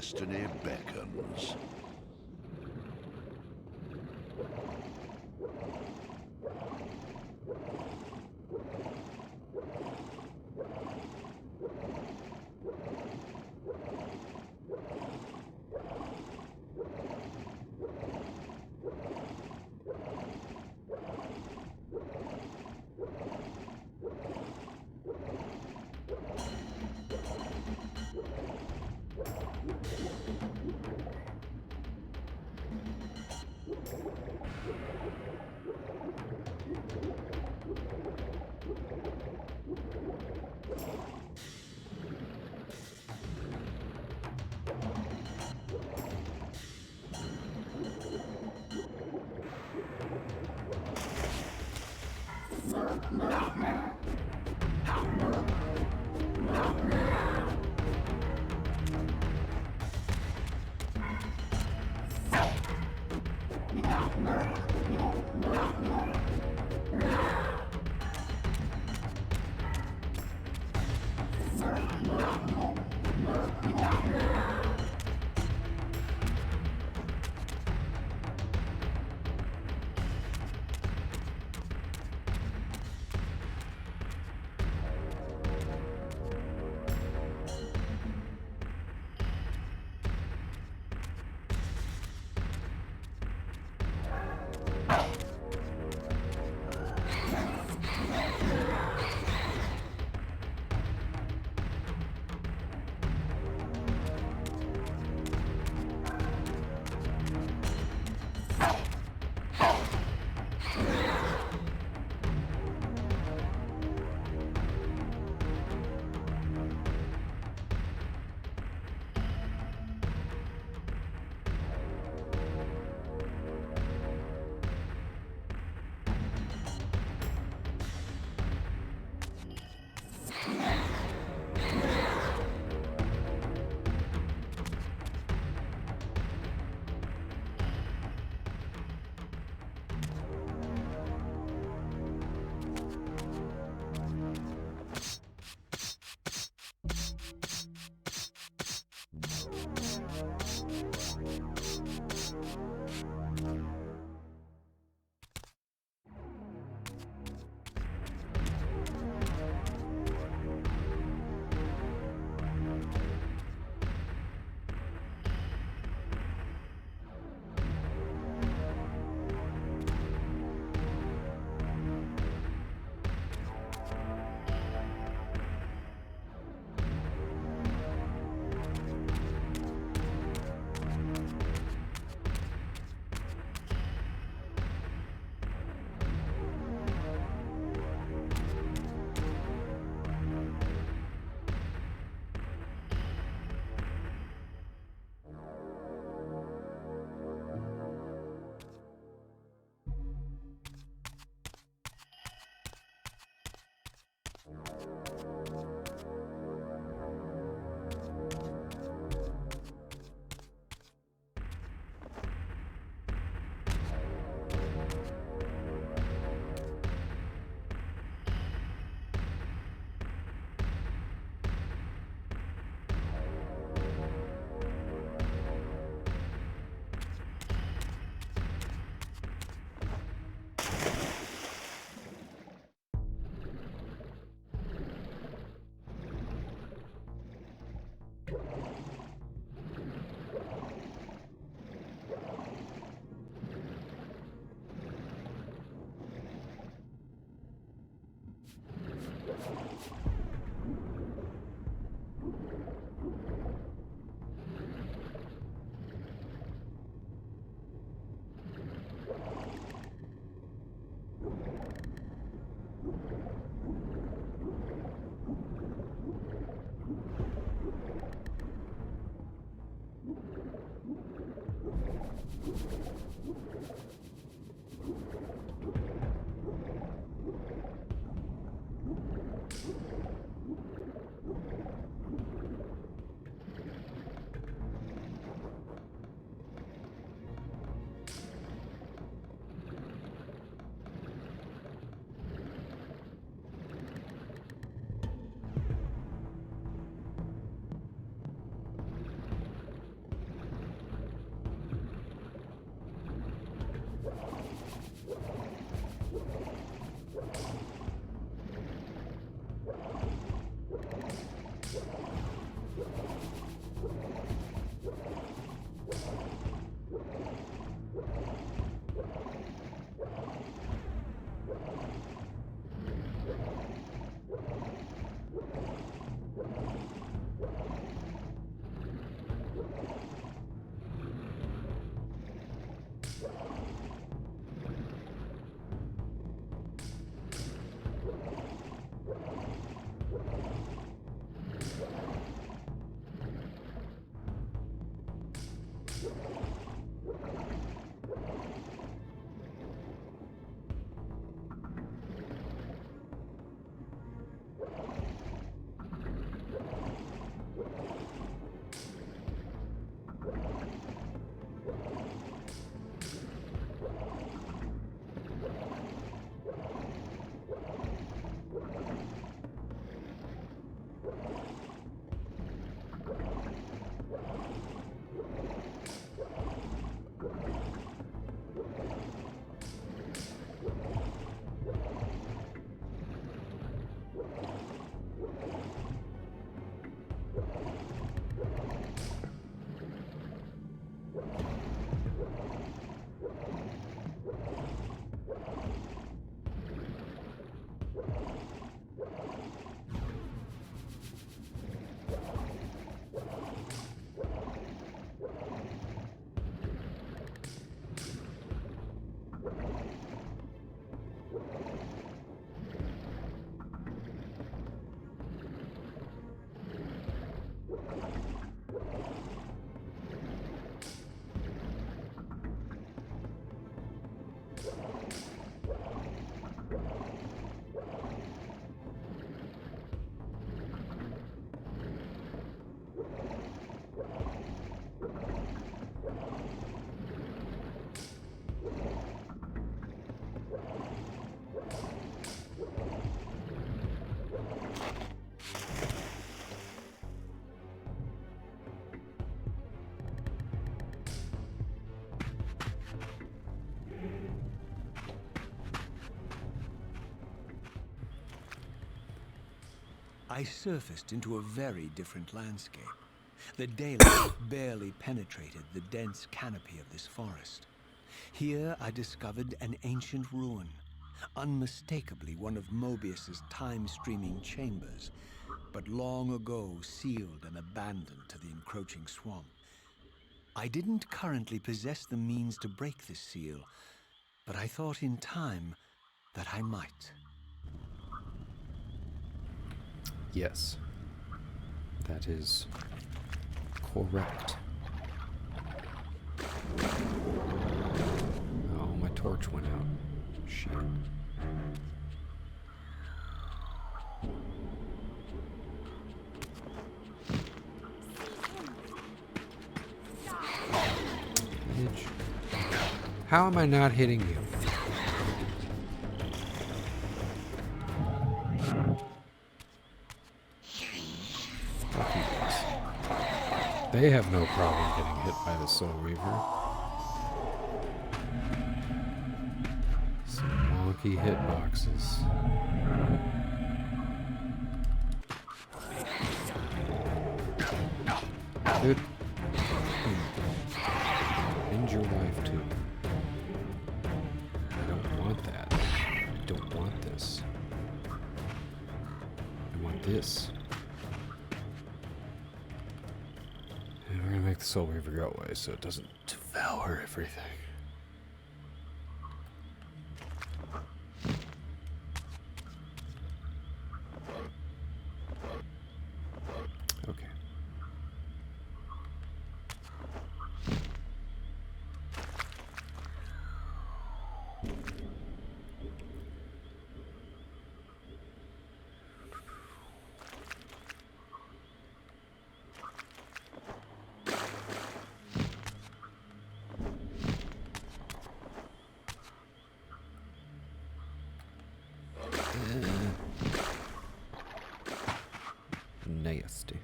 destiny beckons. I surfaced into a very different landscape. The daylight barely penetrated the dense canopy of this forest. Here I discovered an ancient ruin, unmistakably one of Mobius's time-streaming chambers, but long ago sealed and abandoned to the encroaching swamp. I didn't currently possess the means to break this seal, but I thought in time that I might. Yes. That is correct. Oh, my torch went out. Shit. Bitch. How am I not hitting you? Fuck you guys. They have no problem getting hit by the Soul Reaver. Some wonky hitboxes. Dude. And your wife too. I don't want that. I don't want this. I want this. And we're gonna make the Soul Reaver go away so it doesn't devour everything. Okay. Nasty.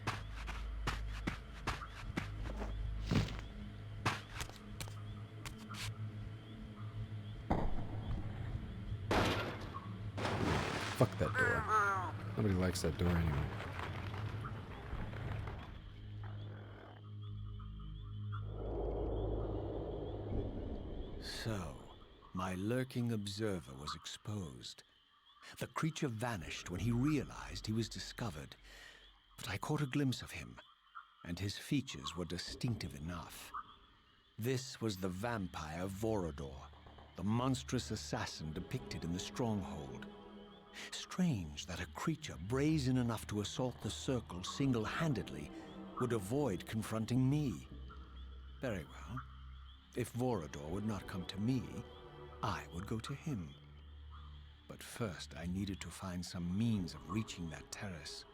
Fuck that door. Nobody likes that door anyway. So, my lurking observer was exposed. The creature vanished when he realized he was discovered, but I caught a glimpse of him, and his features were distinctive enough. This was the vampire Vorador, the monstrous assassin depicted in the Stronghold. Strange that a creature brazen enough to assault the Circle single-handedly would avoid confronting me. Very well. If Vorador would not come to me, I would go to him. But first, I needed to find some means of reaching that terrace.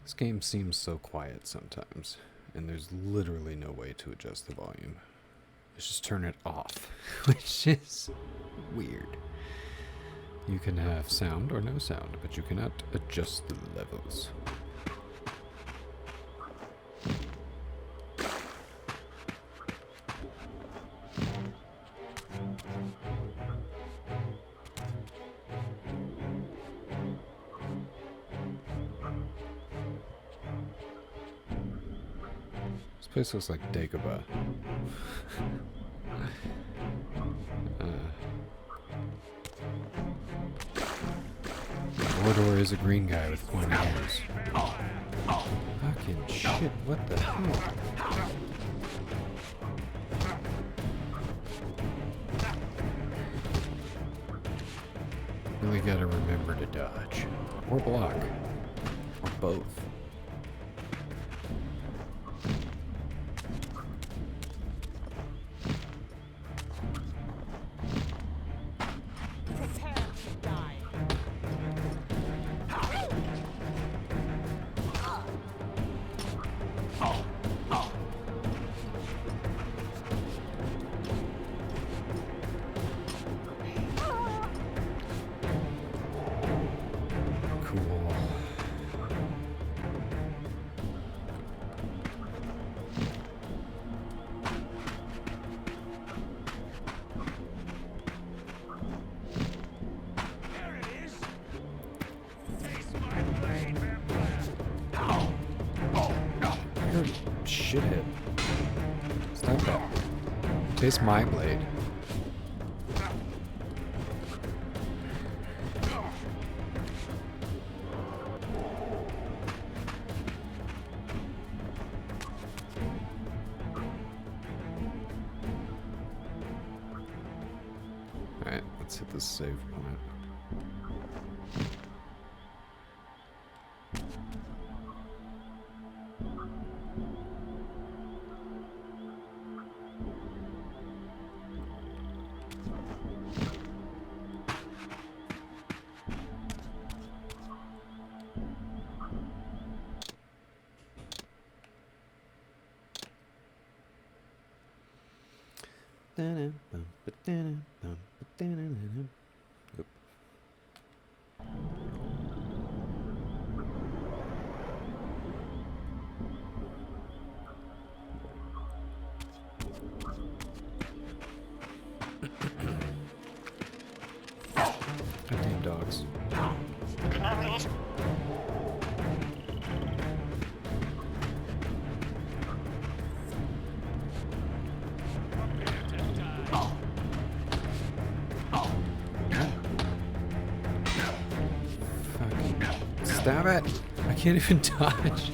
This game seems so quiet sometimes, and there's literally no way to adjust the volume. Let's just turn it off, which is weird. You can have sound or no sound, but you cannot adjust the levels. This place looks like Dagobah. Mordor is a green guy with pointy ears. Fucking shit, what the hell? Really gotta remember to dodge. Or block. Or both. Prepare to die. Cool. shithead. Stop that. Taste my blade. Alright, let's hit the save point. Oop. Goddamn dogs. Stop it! I can't even dodge.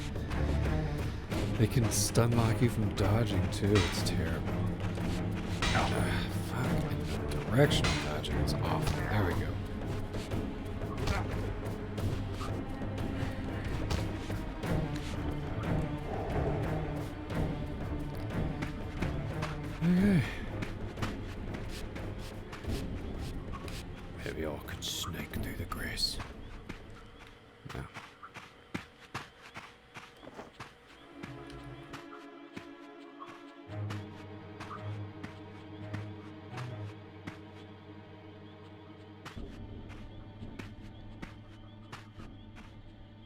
They can stun lock you from dodging too. It's terrible. Fuck. Directional dodging is awful. There we go. Okay. Maybe all could snake through the grace. No.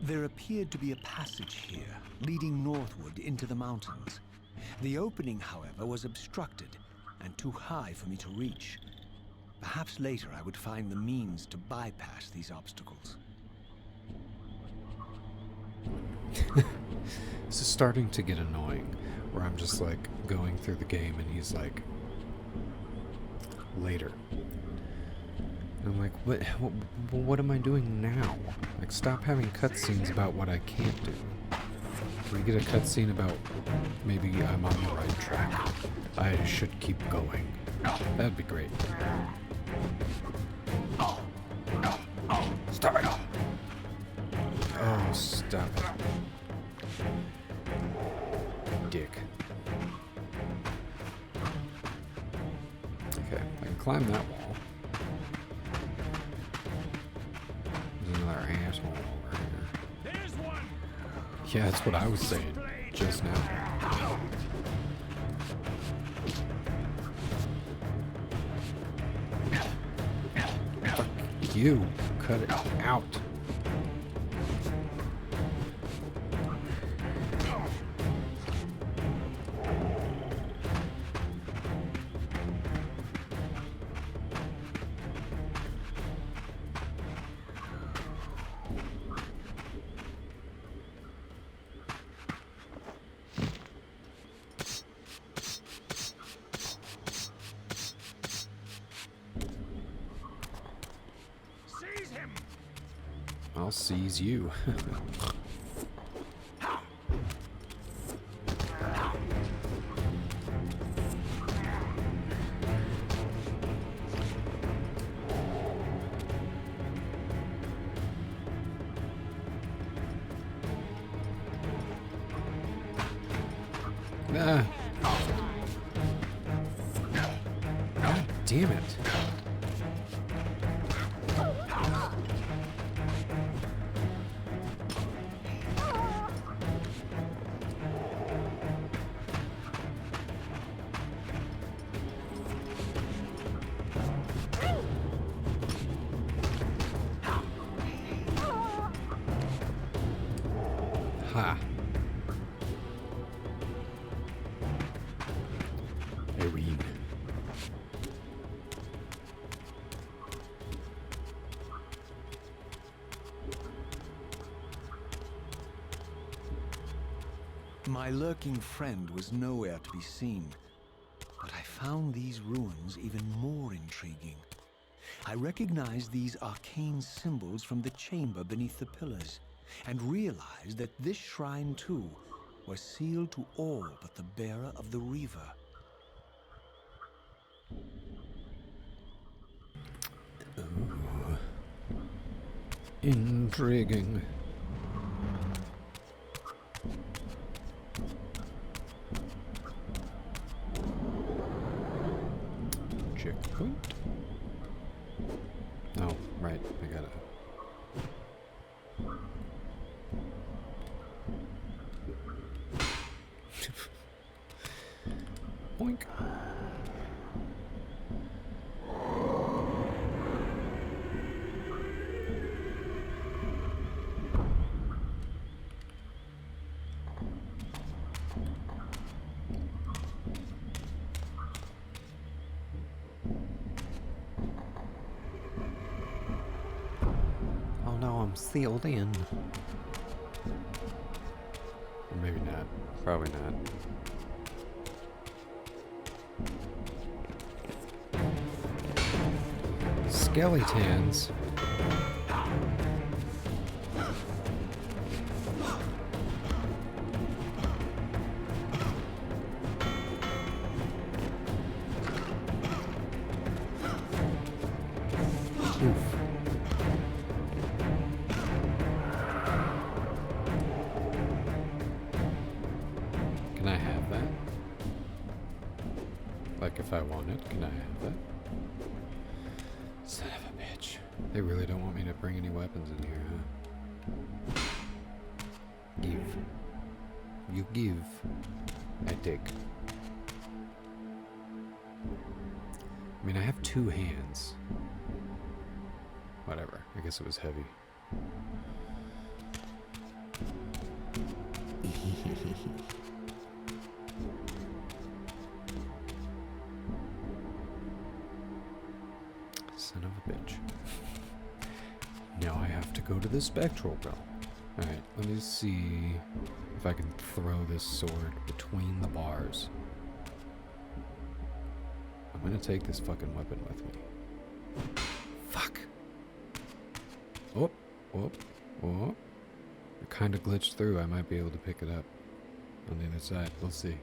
There appeared to be a passage here, leading northward into the mountains. The opening, however, was obstructed and too high for me to reach. Perhaps later I would find the means to bypass these obstacles. This is starting to get annoying, where I'm just like going through the game and he's like, later. And I'm like, what am I doing now? Like, stop having cutscenes about what I can't do. Can we get a cutscene about maybe I'm on the right track? I should keep going. That'd be great. Stop it! Oh, stop it. Dick. Okay, I can climb that wall. There's another asshole over here. There's one. Yeah, that's what I was saying just now. Fuck you. Cut it out. Seize him. I'll seize you. Ah. God damn it. Ha. Irene. My lurking friend was nowhere to be seen, but I found these ruins even more intriguing. I recognized these arcane symbols from the chamber beneath the pillars, and realized that this shrine, too, was sealed to all but the bearer of the Reaver. Ooh. Intriguing. Checkpoint. Oh, right. I gotta. Boink. Oh no, I'm sealed in. Or maybe not. Probably not. Skeletons. Oof. Can I have that? Like if I want it, can I have that? Son of a bitch. They really don't want me to bring any weapons in here, huh? Give. You give. I take. I mean, I have two hands. Whatever. I guess it was heavy. Son of a bitch. Now I have to go to the spectral realm. Alright, let me see if I can throw this sword between the bars. I'm gonna take this fucking weapon with me. Fuck! Oh, oh, oh. It kind of glitched through. I might be able to pick it up on the other side. We'll see.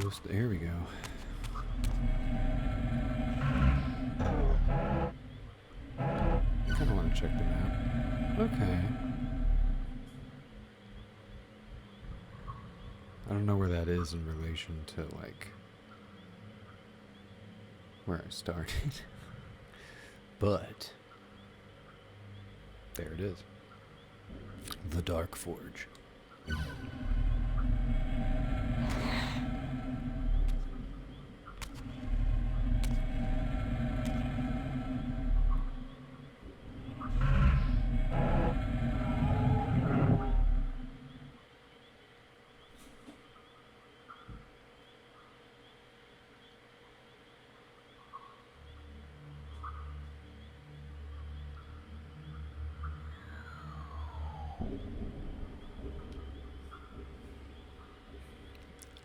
Just there we go. Kind of want to check the map. Okay. I don't know where that is in relation to like where I started, but there it is. The Dark Forge.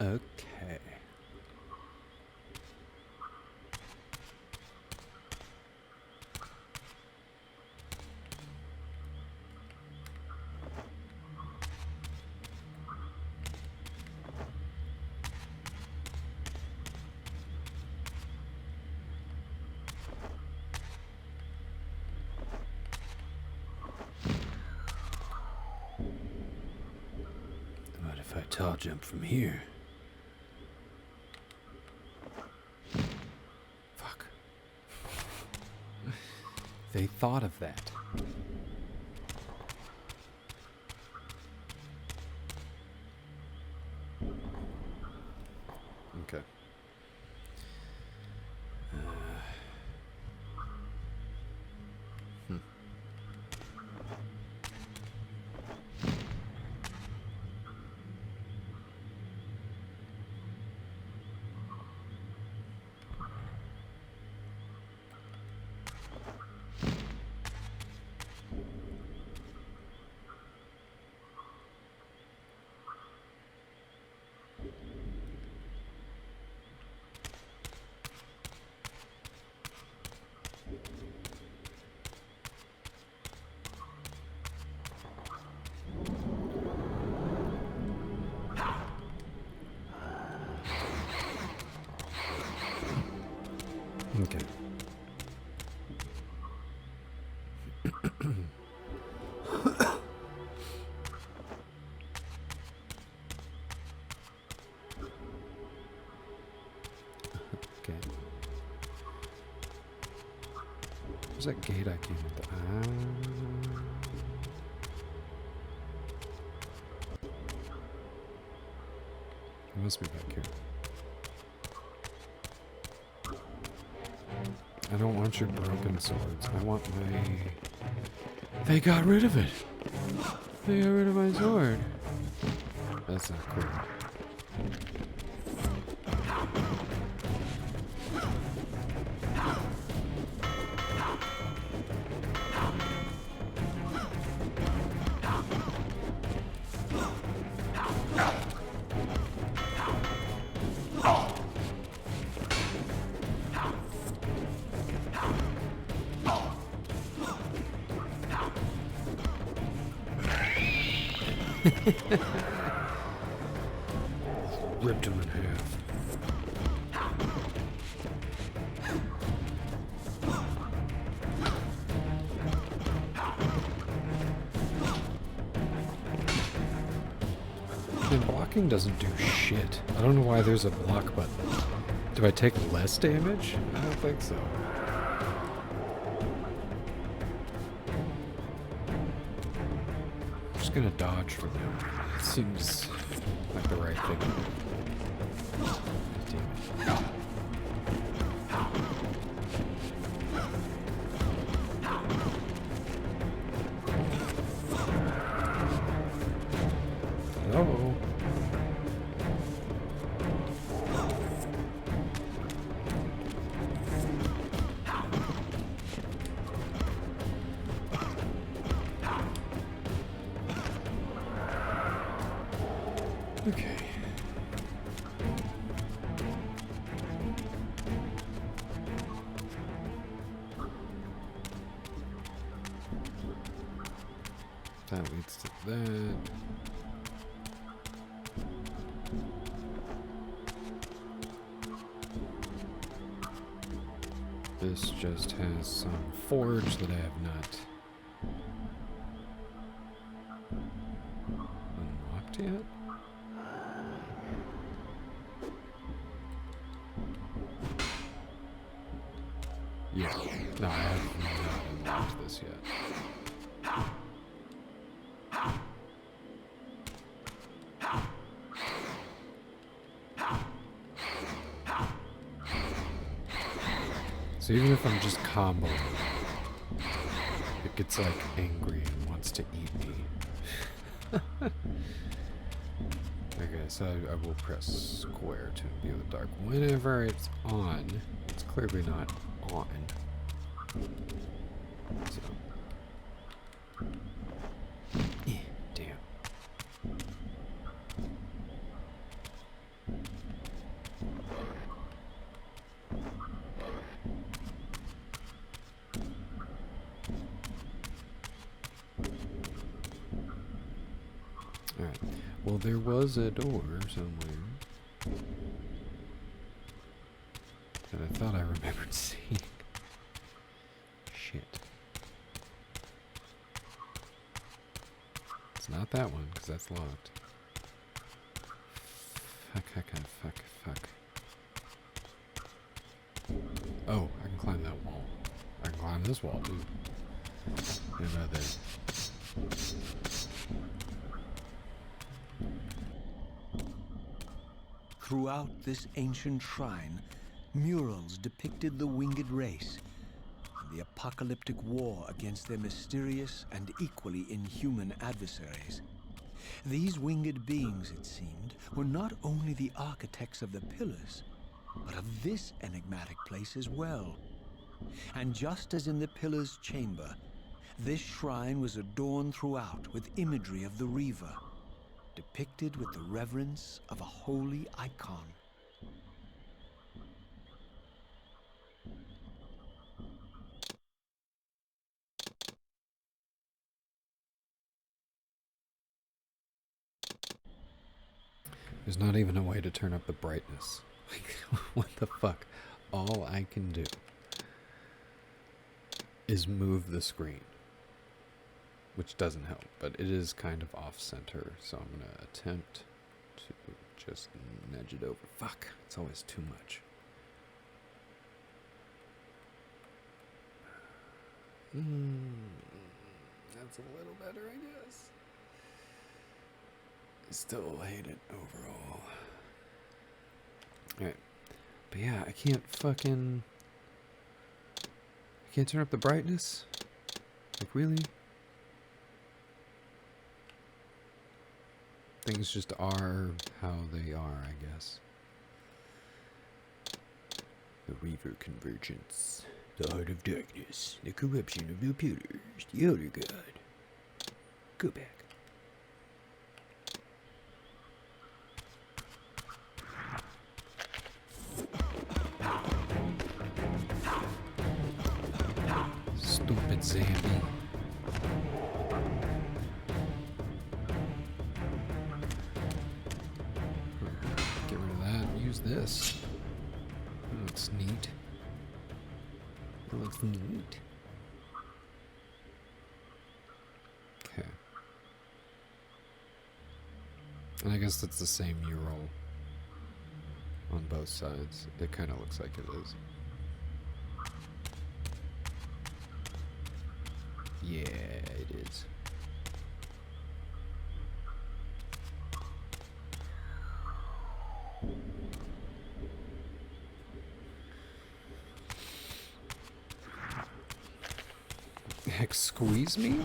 Okay. tall jump from here. Fuck. They thought of that. Okay. Okay. Okay. Where's that gate I came with? It must be back here. I don't want your broken swords. I want my... They got rid of it! They got rid of my sword. That's not cool. Ripped him in half. And blocking doesn't do shit. I don't know why there's a block button. Do I take less damage? I don't think so. I'm just gonna dodge for now. It seems like the right thing. Damn it. Hello? Okay. That leads to that. This just has some forge that I have not unlocked yet. Yeah, no, I have not unlocked this yet. So even if I'm just comboing, it gets like angry and wants to eat me. Okay, so I will press square to imbue the dark. Whenever it's on, it's clearly not on. So. Damn. Alright. Well, there was a door somewhere that I thought I remembered seeing. Shit. It's not that one, because that's locked. Fuck. Oh, I can climb that wall. I can climb this wall too. What about that? Throughout this ancient shrine, murals depicted the winged race and the apocalyptic war against their mysterious and equally inhuman adversaries. These winged beings, it seemed, were not only the architects of the pillars, but of this enigmatic place as well. And just as in the pillar's chamber, this shrine was adorned throughout with imagery of the Reaver, depicted with the reverence of a holy icon. There's not even a way to turn up the brightness. Like, what the fuck? All I can do is move the screen, which doesn't help, but it is kind of off-center, so I'm going to attempt to just nudge it over. Fuck, it's always too much. That's a little better, I guess. I still hate it overall. Alright. But yeah, I can't turn up the brightness? Like, really? Things just are how they are, I guess. The Reaver convergence. The heart of darkness. The corruption of the pillars. The elder god. Go back. Stupid zombie. Get rid of that. Use this. That looks neat. That looks neat. Okay. And I guess that's the same mural on both sides. It kind of looks like it is. Yeah, it is. Heck, squeeze me?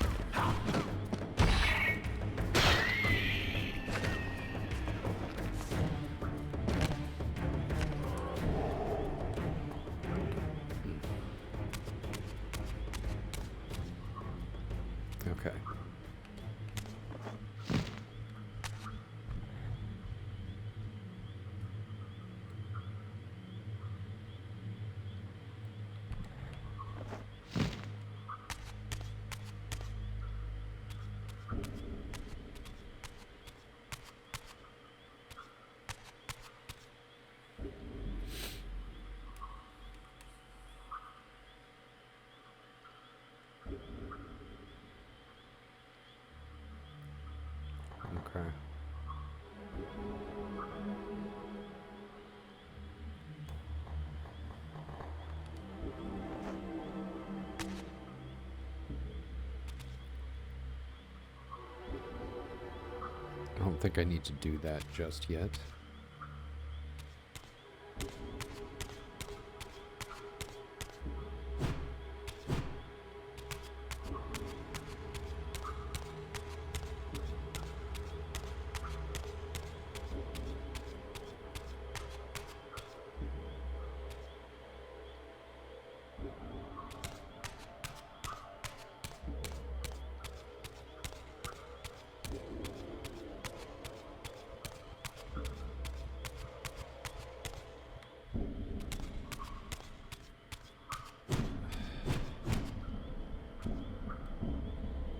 Okay. Okay. I don't think I need to do that just yet.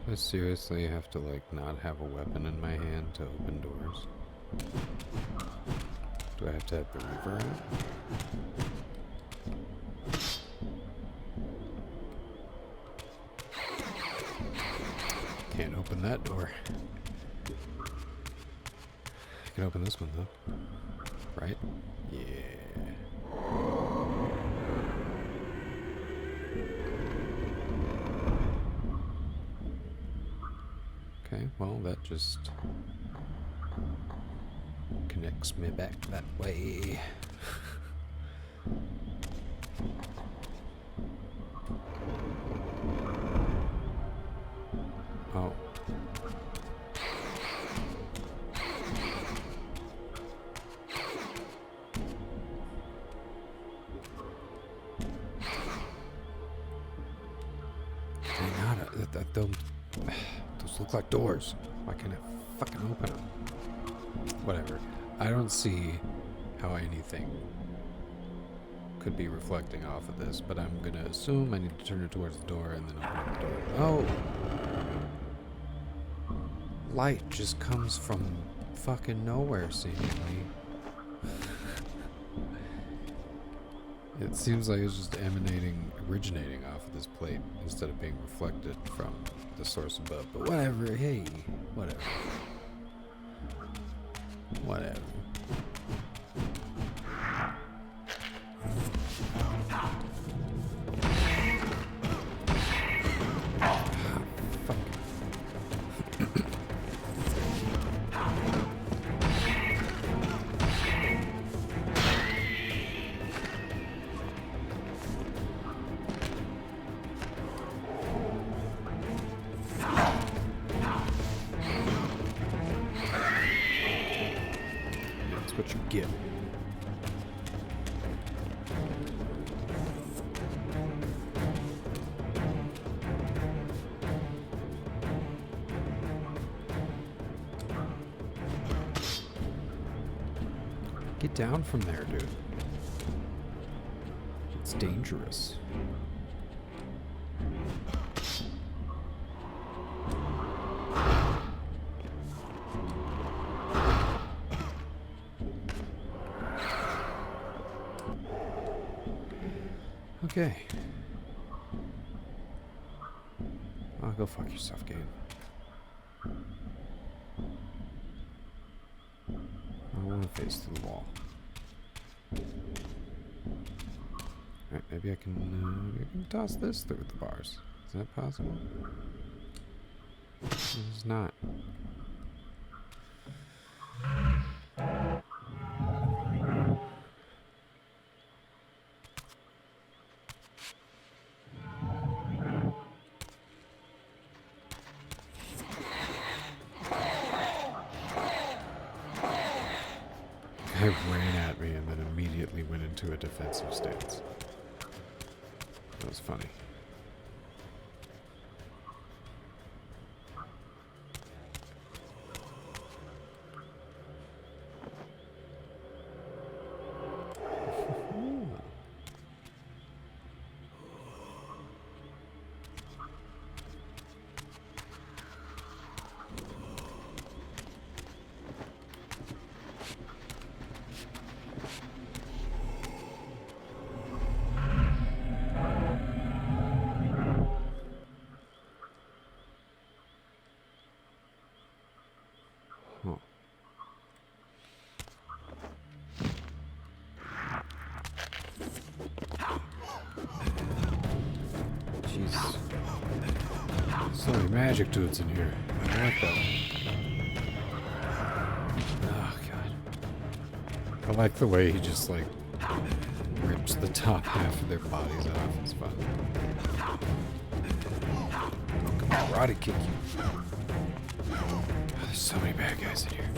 I seriously have to, like, not have a weapon in my hand to open doors? Do I have to have the Reaver out? Can't open that door. can open this one though. Right? Yeah. Okay, well that just connects me back that way. Oh. Those look like doors. Why can't I fucking open them? Whatever. I don't see how anything could be reflecting off of this, but I'm gonna assume I need to turn it towards the door and then open up the door. Oh! Light just comes from fucking nowhere, seemingly. It seems like it's just originating off of this plate instead of being reflected from the source above. But whatever, hey, whatever. Whatever. What you get. Get down from there, dude. It's dangerous. Okay. Oh, go fuck yourself, Kain. I want to face to the wall. Alright, maybe I can toss this through the bars. Is that possible? It's not. Guy ran at me and then immediately went into a defensive stance. That was funny. Jeez. So many magic dudes in here. I like that. Oh, God. I like the way he just, like, rips the top half of their bodies off. It's fun. Come on, karate kick you. Oh, there's so many bad guys in here.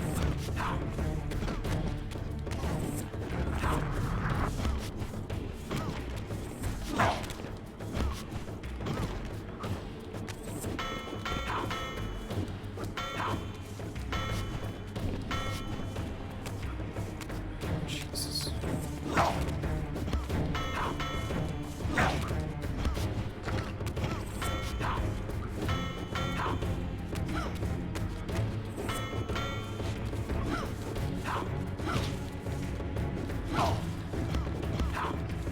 Jesus.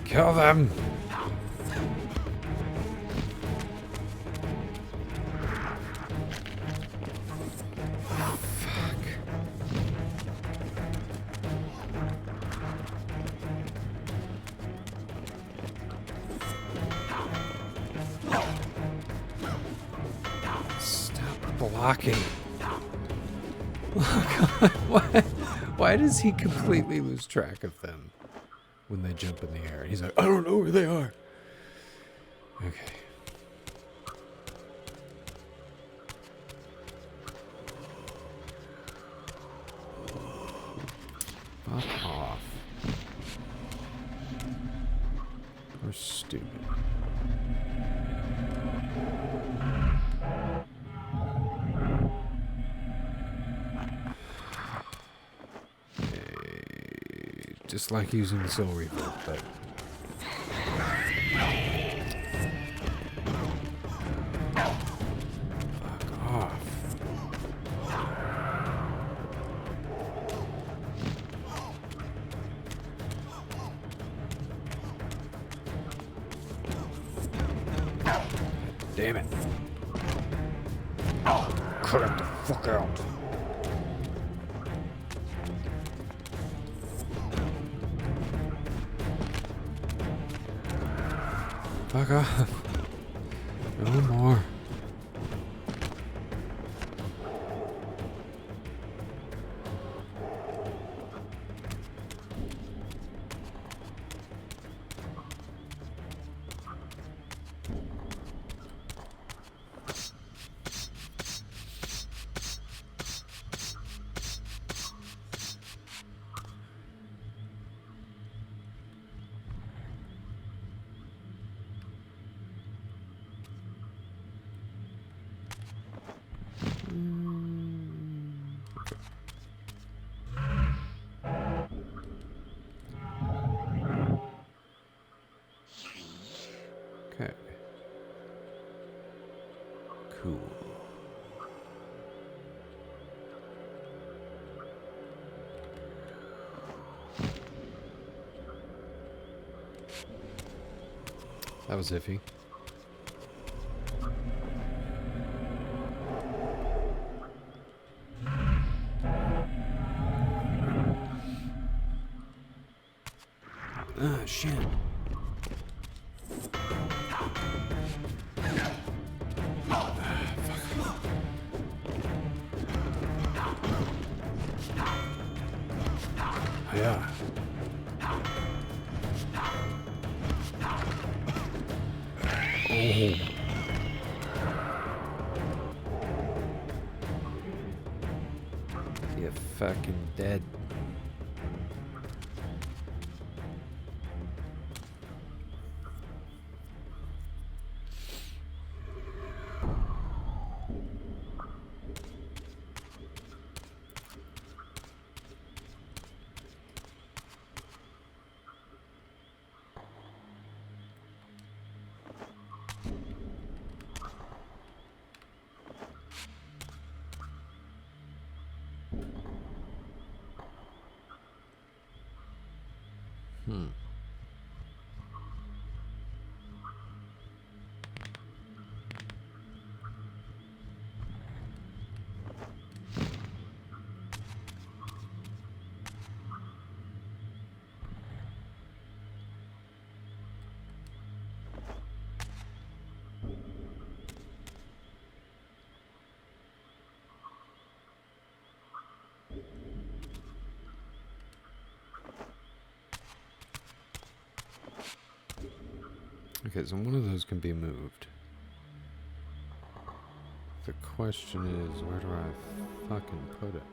Kill them! Fuck. blocking. Why does he completely lose track of them when they jump in the air? He's like, I don't know where they are. Okay. Fuck off. We're stupid. Just like using the Soul Reaver, but... Fuck off. Damn it. Cut it the fuck out. Fuck off. No more. Okay. Cool. That was iffy. Ah, shit. Yeah. Oh. You fucking dead. Okay, so one of those can be moved. The question is, where do I fucking put it?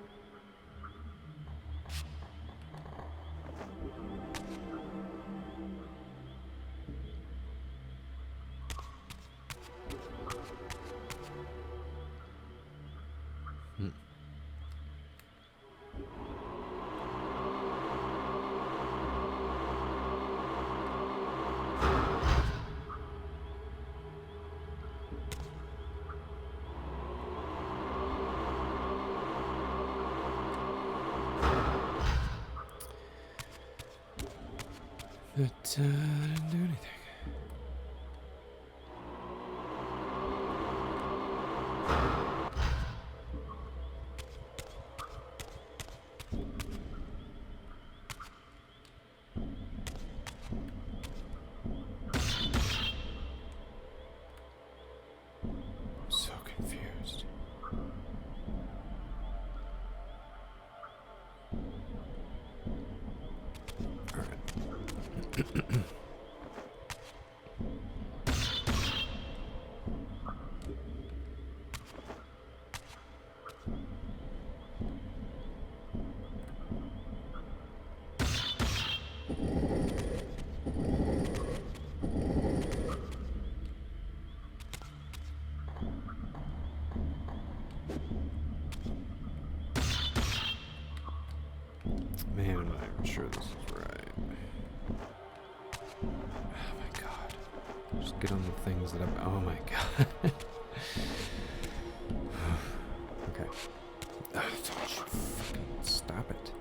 But, didn't do anything. So confused. Man, I'm not even sure this is right. Oh my god. Just get on the things that I'm. Oh my god. Okay. Stop it.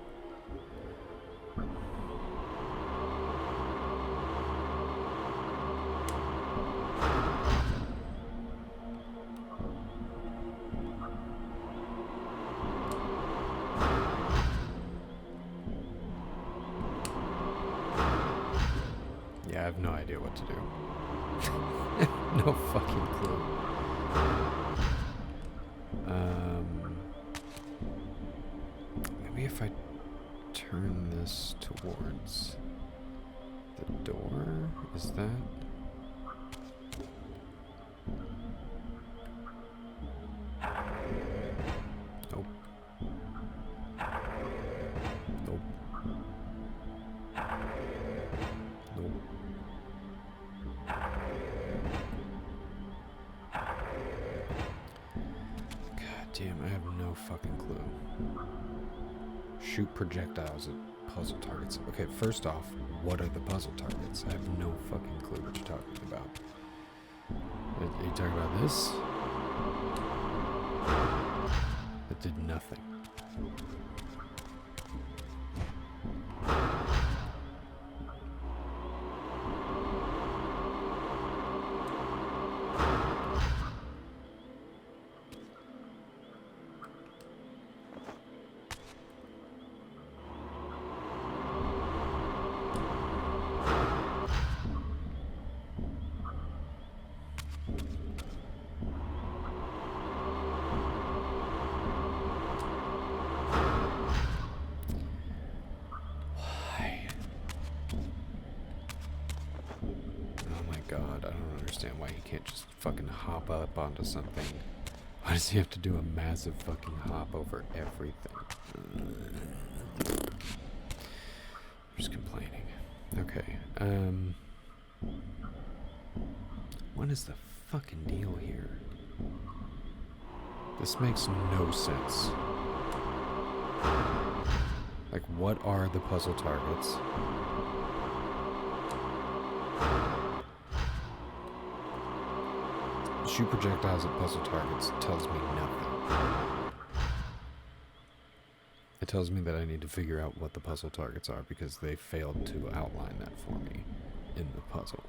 Yeah, I have no idea what to do. No fucking clue. Maybe if I turn this towards the door, is that? Nope. Nope. Nope. God damn, I have no fucking clue. Shoot projectiles at puzzle targets. Okay, first off, what are the puzzle targets? I have no fucking clue what you're talking about. Are you talking about this? That did nothing. God, I don't understand why he can't just fucking hop up onto something. Why does he have to do a massive fucking hop over everything? I'm just complaining. Okay, what is the fucking deal here? This makes no sense. Like, what are the puzzle targets? Shoot projectiles at puzzle targets tells me nothing. It tells me that I need to figure out what the puzzle targets are because they failed to outline that for me in the puzzle.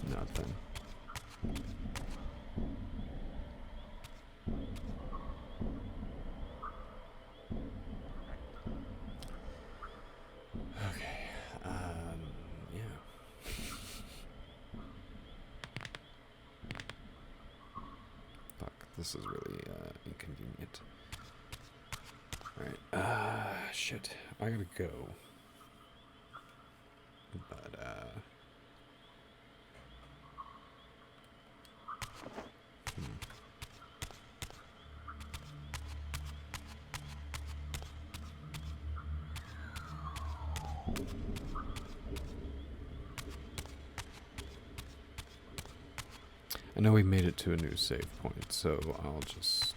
Nothing. Okay, yeah. Fuck, this is really, inconvenient. Alright, shit, I gotta go. But, I know we made it to a new save point, so I'll just,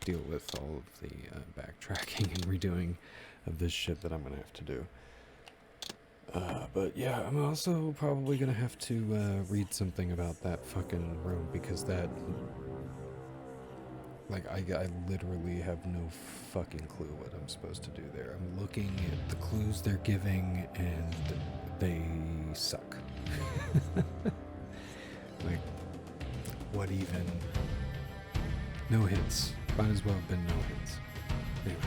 deal with all of the backtracking and redoing of this shit that I'm gonna have to do. But yeah, I'm also probably gonna have to read something about that fucking room because that, like, I literally have no fucking clue what I'm supposed to do there. I'm looking at the clues they're giving and they suck. Like, what even? No hits. Might as well have been no hits. Anyway.